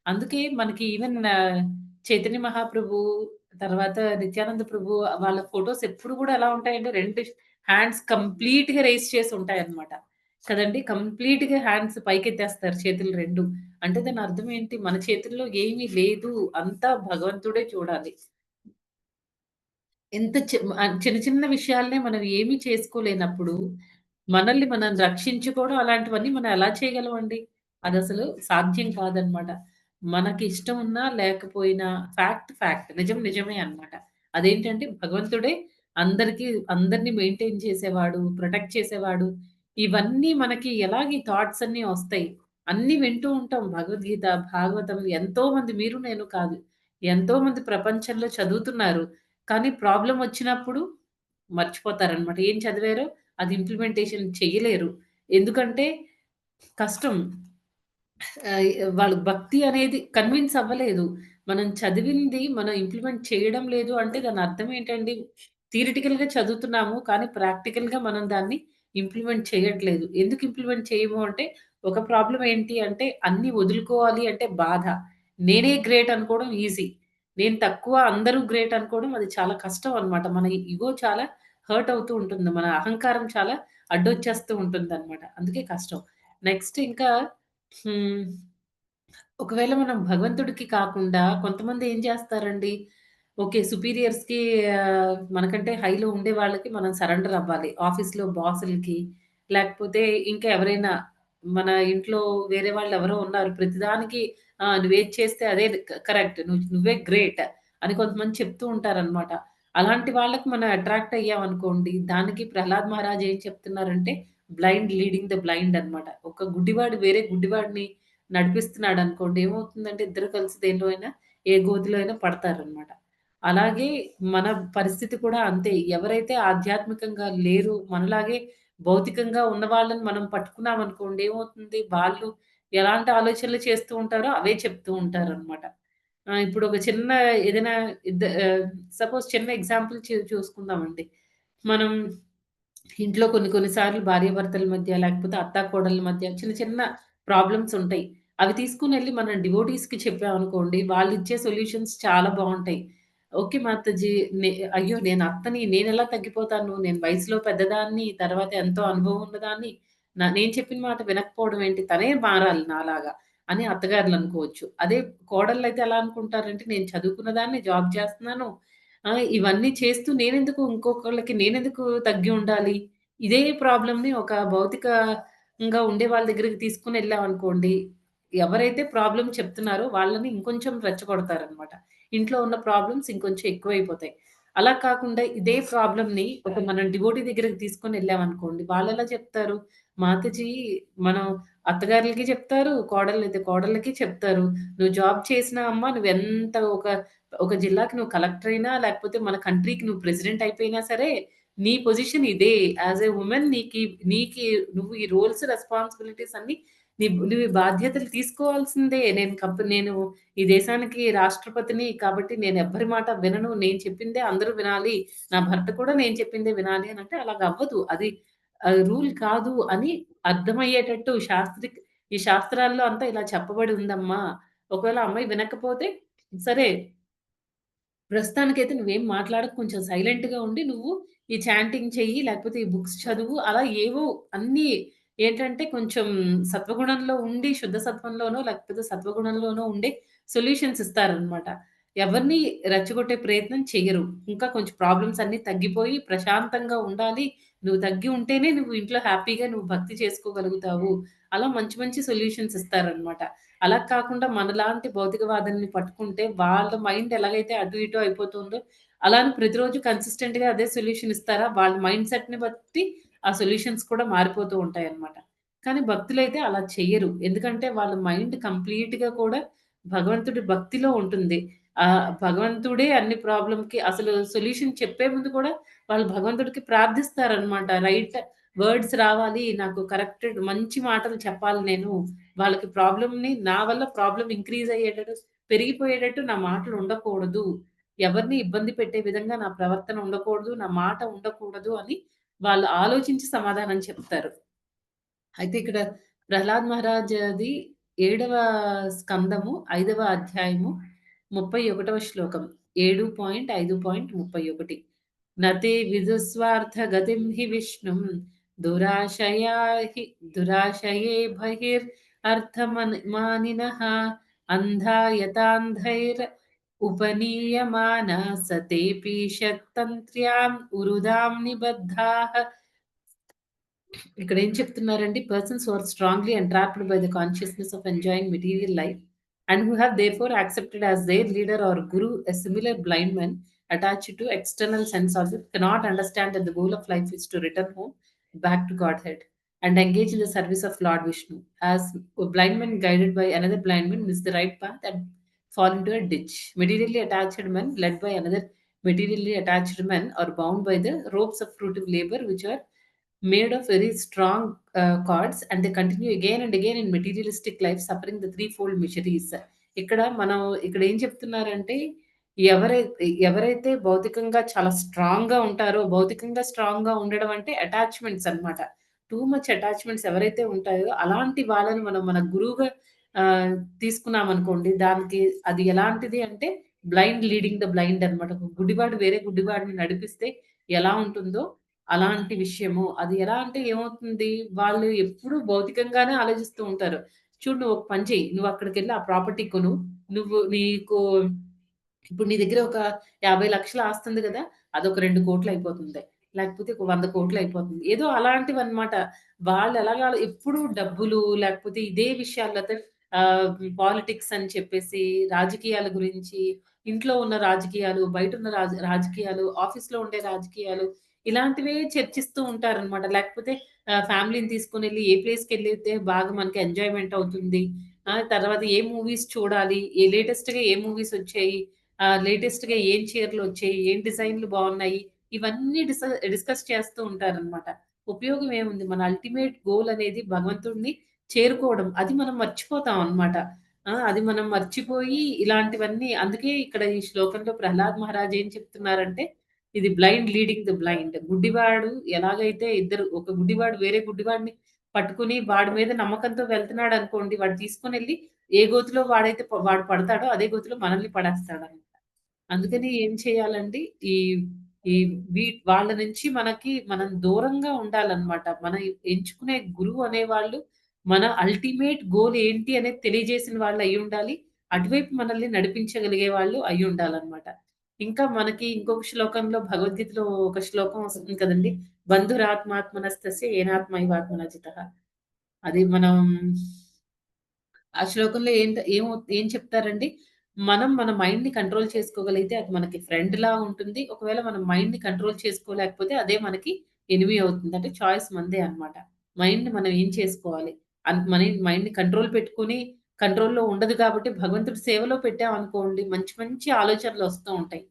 అందుకే మనకి ఈవెన్ చైతన్య మహాప్రభు, తర్వాత నిత్యానంద ప్రభు వాళ్ళ ఫోటోస్ ఎప్పుడు కూడా ఎలా ఉంటాయంటే, 2 హ్యాండ్స్ కంప్లీట్‌గా రైజ్ చేసి ఉంటాయన్నమాట. కదండీ! కంప్లీట్‌గా హ్యాండ్స్ పైకెత్తేస్తారు చేతులు 2. అంటే దాని అర్థం ఏంటి? మన చేతుల్లో ఏమీ లేదు. అంతా భగవంతుడే చూడాలి. చిన్న చిన్న విషయాలనే మనం ఏమి చేసుకోలేనప్పుడు, మనల్ని మనం రక్షించుకోవడం అలాంటివన్నీ మనం ఎలా చేయగలమండి? అదసలు సాధ్యం కాదనమాట. మనకి ఇష్టం ఉన్నా లేకపోయినా ఫ్యాక్ట్. నిజం నిజమే అన్నమాట. అదేంటంటే భగవంతుడే అందరికి అందరిని మెయింటైన్ చేసేవాడు, ప్రొటెక్ట్ చేసేవాడు. ఇవన్నీ మనకి ఎలాగ ఈ థాట్స్ అన్నీ వస్తాయి. అన్నీ వింటూ ఉంటాం. భగవద్గీత, భాగవతం ఎంతోమంది, మీరు నేను కాదు. ఎంతోమంది ప్రపంచంలో చదువుతున్నారు. కానీ ప్రాబ్లమొచ్చినప్పుడు మర్చిపోతారనమాట. ఏం చదివారో అది ఇంప్లిమెంటేషన్ చెయ్యలేరు. ఎందుకంటే కష్టం. ఆహ్, వాళ్ళు భక్తి అనేది కన్విన్స్ అవ్వలేదు. మనం చదివింది మనం ఇంప్లిమెంట్ చేయడం లేదు అంటే దాని అర్థం ఏంటండి? థియరిటికల్‌గా చదువుతున్నాము. కానీ ప్రాక్టికల్‌గా మనం దాన్ని ఇంప్లిమెంట్ చేయట్లేదు. ఎందుకు ఇంప్లిమెంట్ చేయము అంటే, ఒక ప్రాబ్లమ్ ఏంటి అంటే, అన్నీ వదులుకోవాలి అంటే బాధ. నేనే గ్రేట్ అనుకోవడం ఈజీ. నేను తక్కువ, అందరూ గ్రేట్ అనుకోవడం అది చాలా కష్టం అన్నమాట. మన ఇగో చాలా హర్ట్ అవుతూ ఉంటుంది. మన అహంకారం చాలా అడ్డొచ్చేస్తూ ఉంటుందన్నమాట. అందుకే కష్టం. నెక్స్ట్ ఇంకా హ్మ్. ఒకవేళ మనం భగవంతుడికి కాకుండా కొంతమంది ఏం చేస్తారండి, ఓకే. సుపీరియర్స్‌కి మనకంటే హైలో ఉండే వాళ్ళకి మనం సరెండర్ అవ్వాలి. ఆఫీస్‌లో బాసులకి, లేకపోతే ఇంకా ఎవరైనా మన ఇంట్లో వేరే వాళ్ళెవరో ఉన్నారు. ప్రతిదానికి నువ్వేది చేస్తే అదే కరెక్ట్. నువ్వే గ్రేట్ అని కొంతమంది చెప్తూ ఉంటారనమాట. అలాంటి వాళ్ళకి మనం అట్రాక్ట్ అయ్యామనుకోండి, దానికి ప్రహ్లాద్ మహారాజ్ ఏం చెప్తున్నారంటే, బ్లైండ్ లీడింగ్ ద బ్లైండ్ అనమాట. ఒక గుడ్డివాడు వేరే గుడ్డివాడిని నడిపిస్తున్నాడనుకోండి, ఏమవుతుందంటే ఇద్దరు కలిసి దేనిలో అయినా ఏ గోతిలో అయినా పడతారనమాట. అలాగే మన పరిస్థితి కూడా అంతే. ఎవరైతే ఆధ్యాత్మికంగా లేరు, మనలాగే భౌతికంగా ఉన్న వాళ్ళని మనం పట్టుకున్నామనుకోండి ఏమవుతుంది, వాళ్ళు ఎలాంటి ఆలోచనలు చేస్తూ ఉంటారో అవే చెప్తూ ఉంటారనమాట. ఇప్పుడు ఒక చిన్న ఏదైనా సపోజ్ చిన్న ఎగ్జాంపుల్ చూసుకుందామండి. మనం ఇంట్లో కొన్ని కొన్ని సార్లు భార్యాభర్తల మధ్య, లేకపోతే అత్తాకోడళ్ళ మధ్య చిన్న చిన్న ప్రాబ్లమ్స్ ఉంటాయి. అవి తీసుకొనెళ్లి మనం డివోటీస్‌కి చెప్పామనుకోండి, వాళ్ళిచ్చే సొల్యూషన్స్ చాలా బావుంటాయి. ఓకే మాతాజీ అయ్యో! నేను అత్తని నేనెలా తగ్గిపోతాను? నేను వయసులో పెద్దదాన్ని, తర్వాత ఎంతో అనుభవం ఉన్నదాన్ని. నేను చెప్పిన మాట వినకపోవడం ఏంటి? తనే మారాలి నాలాగా అని అత్తగారులనుకోవచ్చు. అదే కోడళ్ళైతే ఎలా అనుకుంటారంటే, నేను చదువుకున్నదాన్ని, జాబ్ చేస్తున్నాను. ఇవన్నీ చేస్తూ నేనెందుకు తగ్గి ఉండాలి? ఇదే ప్రాబ్లమ్‌ని ఒక భౌతికంగా ఉండే వాళ్ళ దగ్గరికి తీసుకొనెళ్ళామనుకోండి, ఎవరైతే ప్రాబ్లమ్ చెప్తున్నారో వాళ్ళని ఇంకొంచెం రెచ్చగొడతారనమాట. ఇంట్లో ఉన్న ప్రాబ్లమ్స్ ఇంకొంచెం ఎక్కువైపోతాయి. అలా కాకుండా ఇదే ప్రాబ్లమ్‌ని ఒక మనం డివోటీ దగ్గరికి తీసుకొనెళ్ళామనుకోండి, వాళ్ళెలా చెప్తారు? మాతాజీ మనం అత్తగారులకి చెప్తారు, కోడళ్ళైతే కోడళ్ళకి చెప్తారు. "నువ్వు జాబ్ చేసినా అమ్మా, నువ్వెంత ఒక జిల్లాకి నువ్వు కలెక్టర్ అయినా, లేకపోతే మన కంట్రీకి నువ్వు ప్రెసిడెంట్ అయిపోయినా సరే, నీ పొజిషన్ ఇదే. యాస్ ఎ వుమెన్ నీకి నువ్వు ఈ రోల్స్, రెస్పాన్సిబిలిటీస్ అన్నీ నువ్వు ఈ బాధ్యతలు తీసుకోవాల్సిందే. నేను ఈ దేశానికి రాష్ట్రపతిని కాబట్టి నేనెవ్వరి మాట వినను. నేను చెప్పిందే అందరూ వినాలి. నా భర్త కూడా నేను చెప్పిందే వినాలి" అనంటే అలాగవ్వదు. అది రూల్ కాదు అని అర్థమయ్యేటట్టు ఈ శాస్త్రాల్లో అంతా ఇలా చెప్పబడి ఉందమ్మా. ఒకవేళ ఆ అమ్మాయి వినకపోతే సరే ప్రస్తుతానికైతే నువ్వేం మాట్లాడకు. కొంచెం సైలెంట్‌గా ఉండి నువ్వు ఈ చాంటింగ్ చెయ్యి, లేకపోతే ఈ బుక్స్ చదువు. అలా ఏవో అన్నీ ఏంటంటే కొంచెం సత్వగుణంలో ఉండి, శుద్ధ సత్వంలోనో లేకపోతే సత్వగుణంలోనో ఉండే సొల్యూషన్స్ ఇస్తారనమాట. ఎవరిని రెచ్చగొట్టే ప్రయత్నం చెయ్యరు. ఇంకా కొంచెం ప్రాబ్లమ్స్ అన్నీ తగ్గిపోయి ప్రశాంతంగా ఉండాలి. నువ్వు తగ్గి ఉంటేనే నువ్వు ఇంట్లో హ్యాపీగా నువ్వు భక్తి చేసుకోగలుగుతావు. అలా మంచి మంచి సొల్యూషన్స్ ఇస్తారనమాట. అలా కాకుండా మనలాంటి భౌతికవాదుల్ని పట్టుకుంటే వాళ్ళ మైండ్ ఎలాగైతే అటు ఇటు అయిపోతుందో, అలా అని ప్రతిరోజు కన్సిస్టెంట్‌గా అదే సొల్యూషన్ ఇస్తారా? వాళ్ళ మైండ్ సెట్‌ని బట్టి ఆ సొల్యూషన్స్ కూడా మారిపోతూ ఉంటాయన్నమాట. కానీ భక్తులైతే అలా చెయ్యరు. ఎందుకంటే వాళ్ళ మైండ్ కంప్లీట్‌గా కూడా భగవంతుడి భక్తిలో ఉంటుంది. భగవంతుడే అన్ని ప్రాబ్లమ్‌కి అసలు సొల్యూషన్ చెప్పే ముందు కూడా వాళ్ళు భగవంతుడికి ప్రార్థిస్తారన్నమాట. రైట్ వర్డ్స్ రావాలి. నాకు కరెక్టెడ్ మంచి మాటలు చెప్పాలి నేను. వాళ్ళకి నా వల్ల ప్రాబ్లమ్ ఇంక్రీజ్ అయ్యేటట్టు, పెరిగిపోయేటట్టు నా మాటలు ఉండకూడదు. ఎవరిని ఇబ్బంది పెట్టే విధంగా నా ప్రవర్తన ఉండకూడదు. నా మాట ఉండకూడదు అని వాళ్ళు ఆలోచించి సమాధానం చెప్తారు. అయితే ఇక్కడ ప్రహ్లాద్ మహారాజ్‌ది 7వ స్కందము 5వ అధ్యాయము 31వ శ్లోకం. 7.5.31 నతే విదుస్వార్థ గతిం హి విష్ణుం దురాశయా హి దురాశయే బహిర్ మానినః అంధా యతాంధైర్ ఉపనీయమాన సతేపి షట్తంత్ర్యాం ఉరుదాం నిబద్ధాః. ఇక్కడ ఏం చెప్తున్నారంటే persons who are strongly entrapped by the consciousness of enjoying material life and who have therefore accepted as their leader or guru a similar blind man attached to external sense objects cannot understand that the goal of life is to return home back to Godhead and engage in the service of Lord Vishnu. As a blind man guided by another blind man miss the right path and fall into a ditch. Materially attached men led by another materially attached men are bound by the ropes of fruitive labor which are made of very strong cords and they continue again and again in materialistic life suffering the threefold miseries. ఇక్కడ ఏం చెప్తున్నారంటే ఎవరైతే భౌతికంగా చాలా స్ట్రాంగ్‌గా ఉంటారో, భౌతికంగా స్ట్రాంగ్‌గా ఉండడం అంటే అటాచ్‌మెంట్స్ అన్నమాట. టూ మచ్ అటాచ్‌మెంట్స్ ఎవరైతే ఉంటాయో అలాంటి వాళ్ళని మనం మన గురువుగా ఆహ్, తీసుకున్నామనుకోండి, దానికి అది ఎలాంటిది అంటే బ్లైండ్ లీడింగ్ ద బ్లైండ్ అన్నమాట. ఒక గుడ్డివాడు వేరే గుడ్డివాడిని నడిపిస్తే ఎలా ఉంటుందో అలాంటి విషయము. అది ఎలా అంటే ఏమవుతుంది, వాళ్ళు ఎప్పుడూ భౌతికంగానే ఆలోచిస్తూ ఉంటారు. చూడు నువ్వు ఒక పని చెయ్యి. నువ్వు అక్కడికెళ్ళి ఆ ప్రాపర్టీ కొను. నువ్వు నీకు ఇప్పుడు నీ దగ్గర ఒక 50,00,000 ఆస్తుంది గదా! అదొక 2,00,00,000 అయిపోతుంది. లేకపోతే ఒక 100,00,00,000 అయిపోతుంది. ఏదో అలాంటివన్నమాట. వాళ్ళెలాగా ఎప్పుడూ డబ్బులు లేకపోతే ఇదే విషయాలు లేతే పాలిటిక్స్ అని చెప్పేసి, రాజకీయాల గురించి, ఇంట్లో ఉన్న రాజకీయాలు, బయటున్న రాజకీయాలు, ఆఫీస్‌లో ఉండే రాజకీయాలు ఇలాంటివే చర్చిస్తూ ఉంటారనమాట. లేకపోతే ఫ్యామిలీని తీసుకొనెళ్ళి ఏ ప్లేస్‌కెళ్ళితే బాగా మనకి ఎంజాయ్‌మెంట్ అవుతుంది. తర్వాత ఏ మూవీస్ చూడాలి, లేటెస్ట్‌గా ఏ మూవీస్ వచ్చాయి, లేటెస్ట్‌గా ఏం చీరలొచ్చాయి, ఏం డిజైన్‌లు బావున్నాయి, ఇవన్నీ డిస్కస్ చేస్తూ ఉంటారనమాట. ఉపయోగం ఏముంది? మన అల్టిమేట్ గోల్ అనేది భగవంతుడిని చేరుకోవడం. అది మనం మర్చిపోతాం అన్నమాట. అది మనం మర్చిపోయి ఇలాంటివన్నీ అందుకే ఇక్కడ ఈ శ్లోకంలో ప్రహ్లాద్ మహారాజ్ ఏం చెప్తున్నారంటే, ఇది బ్లైండ్ లీడింగ్ ద బ్లైండ్. గుడ్డివాడు ఎలాగైతే ఒక గుడ్డివాడు వేరే గుడ్డివాడిని పట్టుకొని వాడి మీద నమ్మకంతో వెళ్తున్నాడనుకోండి, వాడు తీసుకొనెళ్ళి ఏ గోతిలో వాడు పడతాడో అదే గోతిలో మనల్ని పడేస్తాడనమాట. అందుకని ఏం చేయాలండి? ఈ ఈ వాళ్ళ నుంచి మనం దూరంగా ఉండాలన్నమాట. మనం ఎంచుకునే గురువు అనేవాళ్ళు మన అల్టిమేట్ గోల్ ఏంటి అనేది తెలియజేసిన వాళ్ళు అయ్యుండాలి. అటువైపు మనల్ని నడిపించగలిగే వాళ్ళు అయ్యుండాలన్నమాట. ఇంకా మనకి ఇంకొక శ్లోకంలో భగవద్గీతలో ఒక శ్లోకం వస్తుంది కదండీ! బంధురాత్మాత్మనస్తస్య ఏనాత్మైవాత్మన జితః. అది మనం ఆ శ్లోకంలో ఏం చెప్తారండి? మనం మన మైండ్‌ని కంట్రోల్ చేసుకోగలిగితే అది మనకి ఫ్రెండ్‌లా ఉంటుంది. ఒకవేళ మనం మైండ్‌ని కంట్రోల్ చేసుకోలేకపోతే అదే మనకి ఎనిమీ అవుతుంది. అంటే చాయిస్ మనదే అన్నమాట. మైండ్‌ని మనం ఏం చేసుకోవాలి? మైండ్‌ని కంట్రోల్ పెట్టుకొని కంట్రోల్‌లో ఉండదు కాబట్టి భగవంతుడి సేవలో పెట్టామనుకోండి మంచి మంచి ఆలోచనలొస్తూ ఉంటాయి.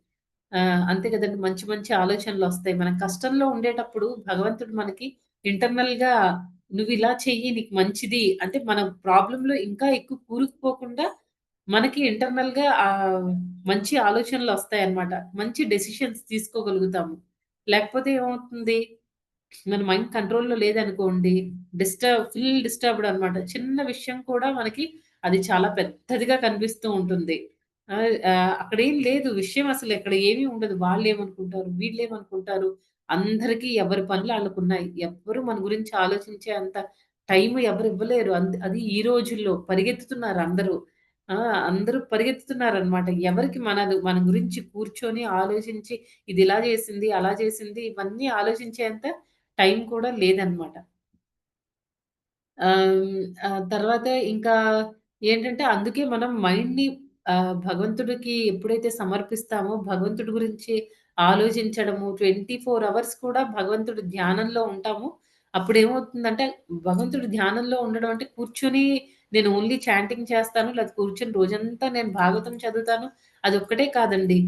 అంతే కదండీ! మంచి మంచి ఆలోచనలొస్తాయి. మనం కష్టంలో ఉండేటప్పుడు భగవంతుడు మనకి ఇంటర్నల్‌గా నువ్విలా చెయ్యి నీకు మంచిది. అంటే మనం ప్రాబ్లమ్‌లో ఇంకా ఎక్కువ కూరుకుపోకుండా మనకి ఇంటర్నల్‌గా మంచి ఆలోచనలొస్తాయన్నమాట. మంచి డెసిషన్స్ తీసుకోగలుగుతాము. లేకపోతే ఏమవుతుంది? మన మైండ్ కంట్రోల్‌లో లేదనుకోండి, ఫుల్ డిస్టర్బ్డ్ అన్నమాట. చిన్న విషయం కూడా మనకి అది చాలా పెద్దదిగా కనిపిస్తూ ఉంటుంది. అక్కడేం లేదు. విషయం అసలు ఇక్కడ ఏమీ ఉండదు. వాళ్ళేమనుకుంటారు? వీళ్ళేమనుకుంటారు? అందరికీ ఎవరి పనులు ఆళ్ళకున్నాయి. ఎవ్వరు మన గురించి ఆలోచించే అంత టైం ఎవరు ఇవ్వలేరు. అది ఈ రోజుల్లో పరిగెత్తుతున్నారు అందరూ. ఆ! అందరూ పరిగెత్తుతున్నారనమాట. ఎవరికి మన గురించి కూర్చొని ఆలోచించి ఇదిలా జేసింది, అలా జేసింది ఇవన్నీ ఆలోచించేంత టైం కూడా లేదనమాట. తర్వాత ఇంకా ఏంటంటే అందుకే మనం మైండ్‌ని భగవంతుడికి ఎప్పుడైతే సమర్పిస్తామో భగవంతుడి గురించి ఆలోచించడము 24 అవర్స్ కూడా భగవంతుడి ధ్యానంలో ఉంటాము. అప్పుడేమవుతుందంటే భగవంతుడి ధ్యానంలో ఉండడం అంటే కూర్చొని నేను ఓన్లీ చాంటింగ్ చేస్తాను. లేకపోతే కూర్చొని రోజంతా నేను భాగవతం చదువుతాను. అదొక్కటే కాదండి.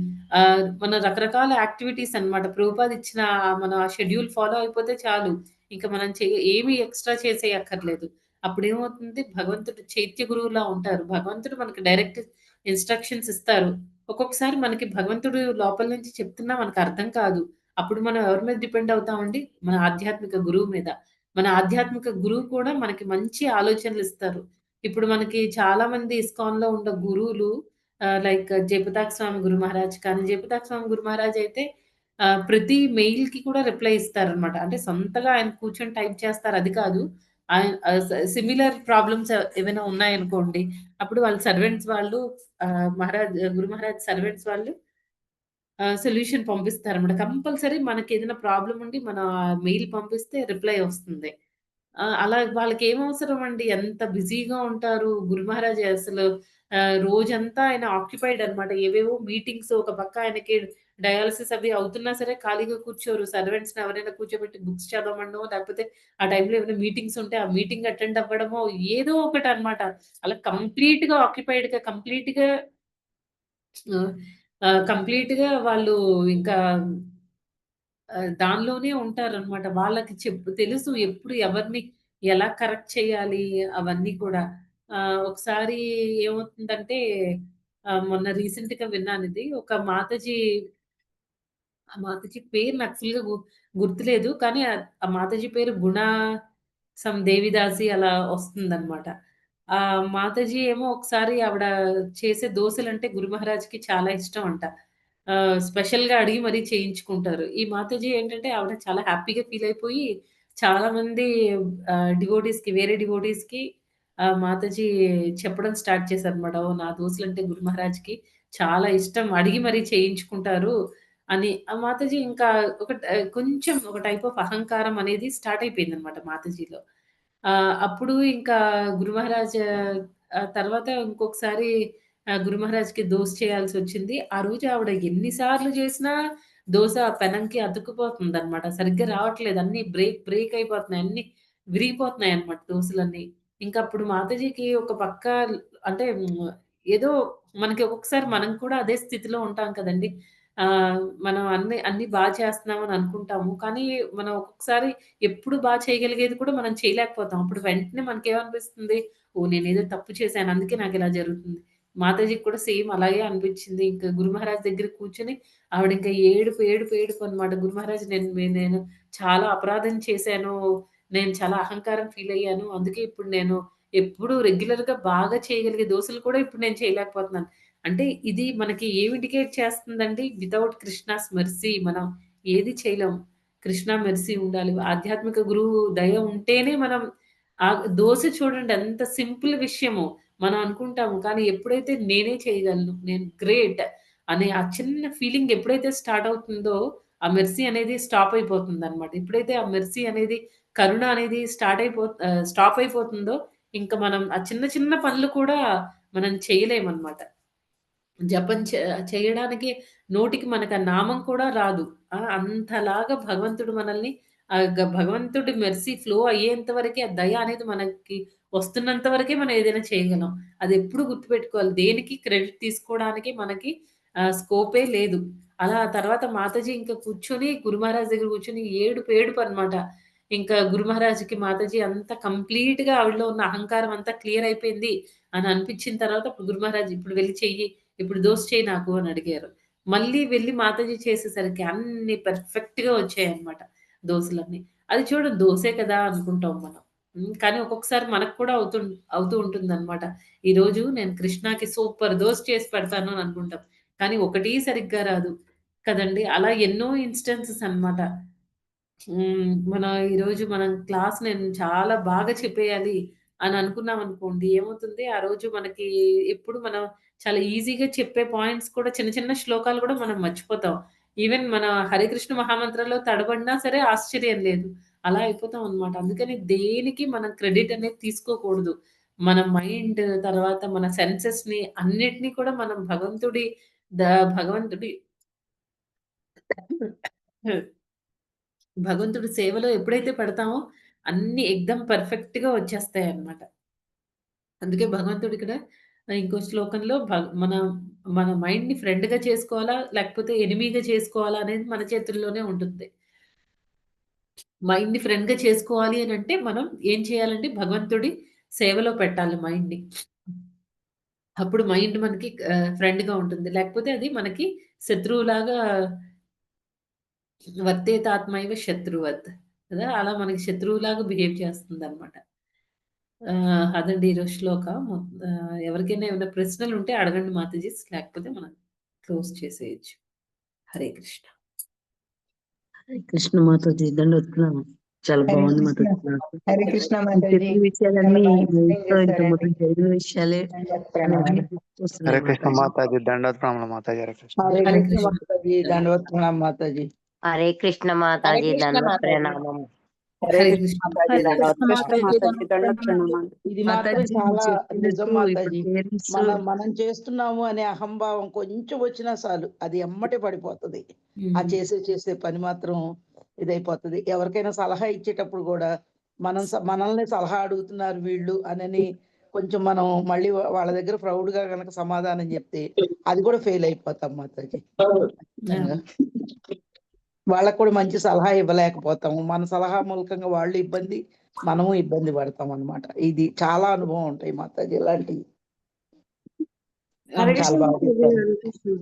మన రకరకాల యాక్టివిటీస్ అన్నమాట. ప్రభుపాద ఇచ్చిన మన షెడ్యూల్ ఫాలో అయిపోతే చాలు. ఇంక మనం ఏమి ఎక్స్‌ట్రా చేసేయక్కర్లేదు. అప్పుడేమవుతుంది భగవంతుడు చైత్య గురువులా ఉంటారు. భగవంతుడు మనకి డైరెక్ట్ ఇన్‌స్ట్రక్షన్స్ ఇస్తారు. ఒక్కొక్కసారి మనకి భగవంతుడు లోపల నుంచి చెప్తున్నా మనకర్థం కాదు. అప్పుడు మనం ఎవరి మీద డిపెండ్ అవుతామండి? మన ఆధ్యాత్మిక గురువు మీద. మన ఆధ్యాత్మిక గురువు కూడా మనకి మంచి ఆలోచనలిస్తారు. ఇప్పుడు మనకి చాలా మంది ఇస్కాన్‌లో ఉన్న గురువులు లైక్ జయపతాక్ స్వామి గురు మహారాజ్ కానీ, జయపతాక్ స్వామి గురు మహారాజ్ అయితే ప్రతి మెయిల్‌కి కూడా రిప్లై ఇస్తారనమాట. అంటే సొంతగా ఆయన కూర్చొని టైప్ చేస్తారు అది కాదు. ఆయన సిమిలర్ ప్రాబ్లమ్స్ ఏవైనా ఉన్నాయనుకోండి, అప్పుడు వాళ్ళ సర్వెంట్స్ వాళ్ళు గురు మహారాజ్ సర్వెంట్స్ వాళ్ళు సొల్యూషన్ పంపిస్తారనమాట. కంపల్సరీ మనకేదైనా ప్రాబ్లమ్ ఉండి మన మెయిల్ పంపిస్తే రిప్లై వస్తుంది. అలా వాళ్ళకేమవసరం అండి ఎంత బిజీగా ఉంటారు. గురు మహారాజ్ అసలు రోజంతా ఆయన ఆక్యుపైడ్ అనమాట. ఏవేవో మీటింగ్స్ ఒక పక్క ఆయనకి డయాలిసిస్ అవి అవుతున్నా సరే ఖాళీగా కూర్చోరు. సర్వెంట్స్‌ని ఎవరైనా కూర్చోబెట్టి బుక్స్ చదవమనో, లేకపోతే ఆ టైంలో ఏమైనా మీటింగ్స్ ఉంటే ఆ మీటింగ్ అటెండ్ అవ్వడమో ఏదో ఒకటనమాట. అలా కంప్లీట్‌గా ఆక్యుపైడ్‌గా ఆహ్, కంప్లీట్‌గా వాళ్ళు ఇంకా దానిలోనే ఉంటారనమాట. వాళ్ళకి తెలుసు ఎప్పుడు ఎవరిని ఎలా కరెక్ట్ చేయాలి అవన్నీ కూడా. ఒకసారి ఏమవుతుందంటే మొన్న రీసెంట్‌గా విన్నానిది. ఒక మాతాజీ ఆ మాతాజీ పేరు నాకు ఫుల్‌గా గుర్తులేదు. కానీ ఆ మాతాజీ పేరు దేవిదాసి అలా వస్తుందనమాట. మాతాజీ ఏమో ఒకసారి ఆవిడ చేసే దోసెలంటే గురు మహారాజ్‌కి చాలా ఇష్టం అంట. స్పెషల్‌గా అడిగి మరీ చేయించుకుంటారు. ఈ మాతాజీ ఏంటంటే ఆవిడ చాలా హ్యాపీగా ఫీల్ అయిపోయి చాలామంది వేరే డివోటీస్‌కి మాతాజీ చెప్పడం స్టార్ట్ చేశారనమాట. ఓహ్! నా దోసలంటే గురు మహారాజ్‌కి చాలా ఇష్టం. అడిగి మరీ చేయించుకుంటారు అని. ఆ మాతాజీ ఇంకా కొంచెం ఒక టైప్ ఆఫ్ అహంకారం అనేది స్టార్ట్ అయిపోయిందనమాట మాతాజీలో. అప్పుడు ఇంకా గురు మహారాజ్ తర్వాత ఇంకొకసారి గురు మహారాజ్‌కి దోస చేయాల్సొచ్చింది. ఆ రోజు ఆవిడ ఎన్ని సార్లు చేసినా దోస పెనంకి అతుక్కుపోతుందనమాట. సరిగ్గా రావట్లేదు. అన్నీ బ్రేక్ బ్రేక్ అయిపోతున్నాయి. అన్నీ విరిగిపోతున్నాయన్నమాట దోసలన్నీ. ఇంకప్పుడు మాతాజీకి ఒక పక్క అంటే ఏదో మనకి ఒక్కొక్కసారి మనం కూడా అదే స్థితిలో ఉంటాం కదండీ! మనం అన్నీ అన్నీ చేస్తున్నామని అనుకుంటాము. కానీ మనం ఒక్కొక్కసారి ఎప్పుడు చేయగలిగేది కూడా మనం చేయలేకపోతాం. అప్పుడు వెంటనే మనకేమనిపిస్తుంది, ఓహ్! నేనేదో తప్పు చేశాను. అందుకే నాకిలా జరుగుతుంది. మాతాజీకి కూడా సేమ్ అలాగే అనిపించింది. ఇంకా గురు మహారాజ్ దగ్గర కూర్చొని ఆవిడింక ఏడుపు, ఏడుపు, ఏడుపు అనమాట. గురు మహారాజ్ నేను చాలా అపరాధం చేశాను. నేను చాలా అహంకారం ఫీల్ అయ్యాను. అందుకే ఇప్పుడు నేను ఎప్పుడు రెగ్యులర్‌గా బాగా చేయగలిగే దోసలు కూడా ఇప్పుడు నేను చేయలేకపోతున్నాను. అంటే ఇది మనకి ఏమి ఇండికేట్ చేస్తుందండి? వితౌట్ కృష్ణాస్ మెర్సీ మనం ఏది చేయలేం. కృష్ణ మెర్సీ ఉండాలి. ఆధ్యాత్మిక గురువు దయ ఉంటేనే మనం దోస చూడండి ఎంత సింపుల్ విషయమో. మనం అనుకుంటాము. కానీ ఎప్పుడైతే నేనే చేయగలను, నేను గ్రేట్ అనే ఆ చిన్న ఫీలింగ్ ఎప్పుడైతే స్టార్ట్ అవుతుందో, ఆ మెర్సీ అనేది స్టాప్ అయిపోతుందనమాట. ఎప్పుడైతే ఆ మెర్సీ అనేది, కరుణ అనేది స్టాప్ అయిపోతుందో, ఇంక మనం ఆ చిన్న చిన్న పనులు కూడా మనం చేయలేమనమాట. జపం చేయడానికి నోటికి మనకు ఆ నామం కూడా రాదు. అంతలాగా భగవంతుడు మనల్ని భగవంతుడి మెర్సీ ఫ్లో అయ్యేంత వరకే, ఆ దయ అనేది మనకి వస్తున్నంత వరకే మనం ఏదైనా చేయగలం. అదెప్పుడు గుర్తుపెట్టుకోవాలి. దేనికి క్రెడిట్ తీసుకోవడానికి మనకి స్కోపే లేదు. అలా తర్వాత మాతాజీ ఇంకా కూర్చొని గురు మహారాజ్ దగ్గర కూర్చొని ఏడుపు ఏడుపనమాట. ఇంకా గురు మహారాజ్‌కి మాతాజీ అంతా కంప్లీట్‌గా ఆవిడలో ఉన్న అహంకారం అంతా క్లియర్ అయిపోయింది అని అనిపించిన తర్వాత అప్పుడు గురు మహారాజ్ ఇప్పుడు వెళ్లి చెయ్యి. ఇప్పుడు దోస చెయ్యి నాకు అని అడిగారు. మళ్ళీ వెళ్లి మాతాజీ చేసేసరికి అన్నీ పర్ఫెక్ట్‌గా వచ్చాయన్నమాట దోసలన్నీ. అది చూడు దోసే కదా అనుకుంటాం మనం. కానీ ఒక్కొక్కసారి మనకు కూడా అవుతూ ఉంటుందన్నమాట. ఈరోజు నేను కృష్ణకి సూపర్ దోస చేసి పెడతాను అని అనుకుంటాం. కానీ ఒకటి సరిగ్గా రాదు. కదండీ! అలా ఎన్నో ఇన్‌స్టెన్సెస్ అన్నమాట. ఈరోజు మనం క్లాస్ నేను చాలా బాగా చెప్పేయాలి అని అనుకున్నామనుకోండి, ఏమవుతుంది ఆ రోజు మనకి ఎప్పుడు మనం చాలా ఈజీగా చెప్పే పాయింట్స్ కూడా చిన్న చిన్న శ్లోకాలు కూడా మనం మర్చిపోతాం. ఈవెన్ మన హరే కృష్ణ మహామంత్రంలో తడబడినా సరే ఆశ్చర్యం లేదు. అలా అయిపోతాం అన్నమాట. అందుకని దేనికి మనం క్రెడిట్ అనేది తీసుకోకూడదు. మన మైండ్ తర్వాత మన సెన్సెస్‌ని అన్నిటిని కూడా మనం ద భగవంతుడి భగవంతుడి సేవలో ఎప్పుడైతే పడతామో అన్నీ ఎక్దమ్ పర్ఫెక్ట్‌గా వచ్చేస్తాయన్నమాట. అందుకే భగవంతుడు ఇక్కడ ఇంకో శ్లోకంలో మన మన మైండ్‌ని ఫ్రెండ్‌గా చేసుకోవాలా? లేకపోతే ఎనిమీగా చేసుకోవాలా? అనేది మన చేతుల్లోనే ఉంటుంది. మైండ్‌ని ఫ్రెండ్‌గా చేసుకోవాలి అనంటే మనం ఏం చేయాలంటే భగవంతుడి సేవలో పెట్టాలి మైండ్‌ని. అప్పుడు మైండ్ మనకి ఫ్రెండ్‌గా ఉంటుంది. లేకపోతే అది మనకి శత్రువులాగా వర్తేతాత్మైవ శత్రువత్ కదా! అలా మనకి శత్రువులాగా బిహేవ్ చేస్తుందనమాట. అదండి ఈరోజు శ్లోక. ఎవరికైనా ఏమైనా ప్రశ్నలుంటే అడగండి మాతాజీస్. లేకపోతే మనం క్లోజ్ చేసేయొచ్చు. హరే కృష్ణ. హరే కృష్ణ మాతాజీ దండోత్సవం. చాలా హరే బాగుంది కృష్ణ. మాతాజీ క్లాస్. హరే కృష్ణ మీరు మాతాజీ. చెప్పిన చాలా విషయాలన్నీ బాగా మీ ఎక్స్ప్లెయిన్ ఇంట్లో ఇంత చేశారండి. మొత్తం జరిగిన విషయాలే ప్రణామాలు. అన్నీ గుర్తొస్తున్నాయి హరే కృష్ణ మాతాజీ. మాతాజీ దండోత్ ప్రణామాలు మాతాజీ. హరే కృష్ణ. హరే హరే కృష్ణ కృష్ణ. మాతాజీ, దండవత్ ప్రణామం మాతాజీ. హరే కృష్ణ హరే మాతాజీ కృష్ణ దండవత్ మాతాజీ. ప్రణామం. హరే హరే కృష్ణ కృష్ణ. మాతాజీ, హరే దండవత్ కృష్ణ ప్రణామం. మాతాజీ దండ ప్రణామాలు. ఇది మాత్రం మాతాజీ మీరు చాలా నిజం చెప్పినట్టు ఇప్పుడు మాతాజీ. పేరెంట్స్ మనం చేస్తున్నాము అనే అహంభావం కొంచెం వచ్చినా చాలు అది ఎమ్మటే పడిపోతది. ఆ చేసే పని మాత్రం ఇదైపోతది. ఎవరికైనా సలహా ఇచ్చేటప్పుడు కూడా మనల్ని సలహా అడుగుతున్నారు వీళ్ళు అనని కొంచెం మనం మళ్ళీ వాళ్ళ దగ్గర ప్రౌడ్‌గా గనక సమాధానం చెప్తే అది కూడా ఫెయిల్ అయిపోతాం మాతాజీ. ఖచ్చితంగా. వాళ్ళకి కూడా మంచి సలహా ఇవ్వలేకపోతాము. మన సలహా మూలకంగా వాళ్ళు ఇబ్బంది, మనము ఇబ్బంది పడతాం అన్నమాట. ఇది చాలా అనుభవం ఉంటాయి మాతాజీ ఇలాంటివి. హరే చాలా కృష్ణ బాగా మాతాజీ. చెప్పారు. హరే కృష్ణ.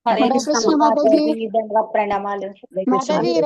హరే హరే కృష్ణ కృష్ణ మాతాజీ మాతాజీ. దండవత్ ప్రణామాలు. మాతాజీ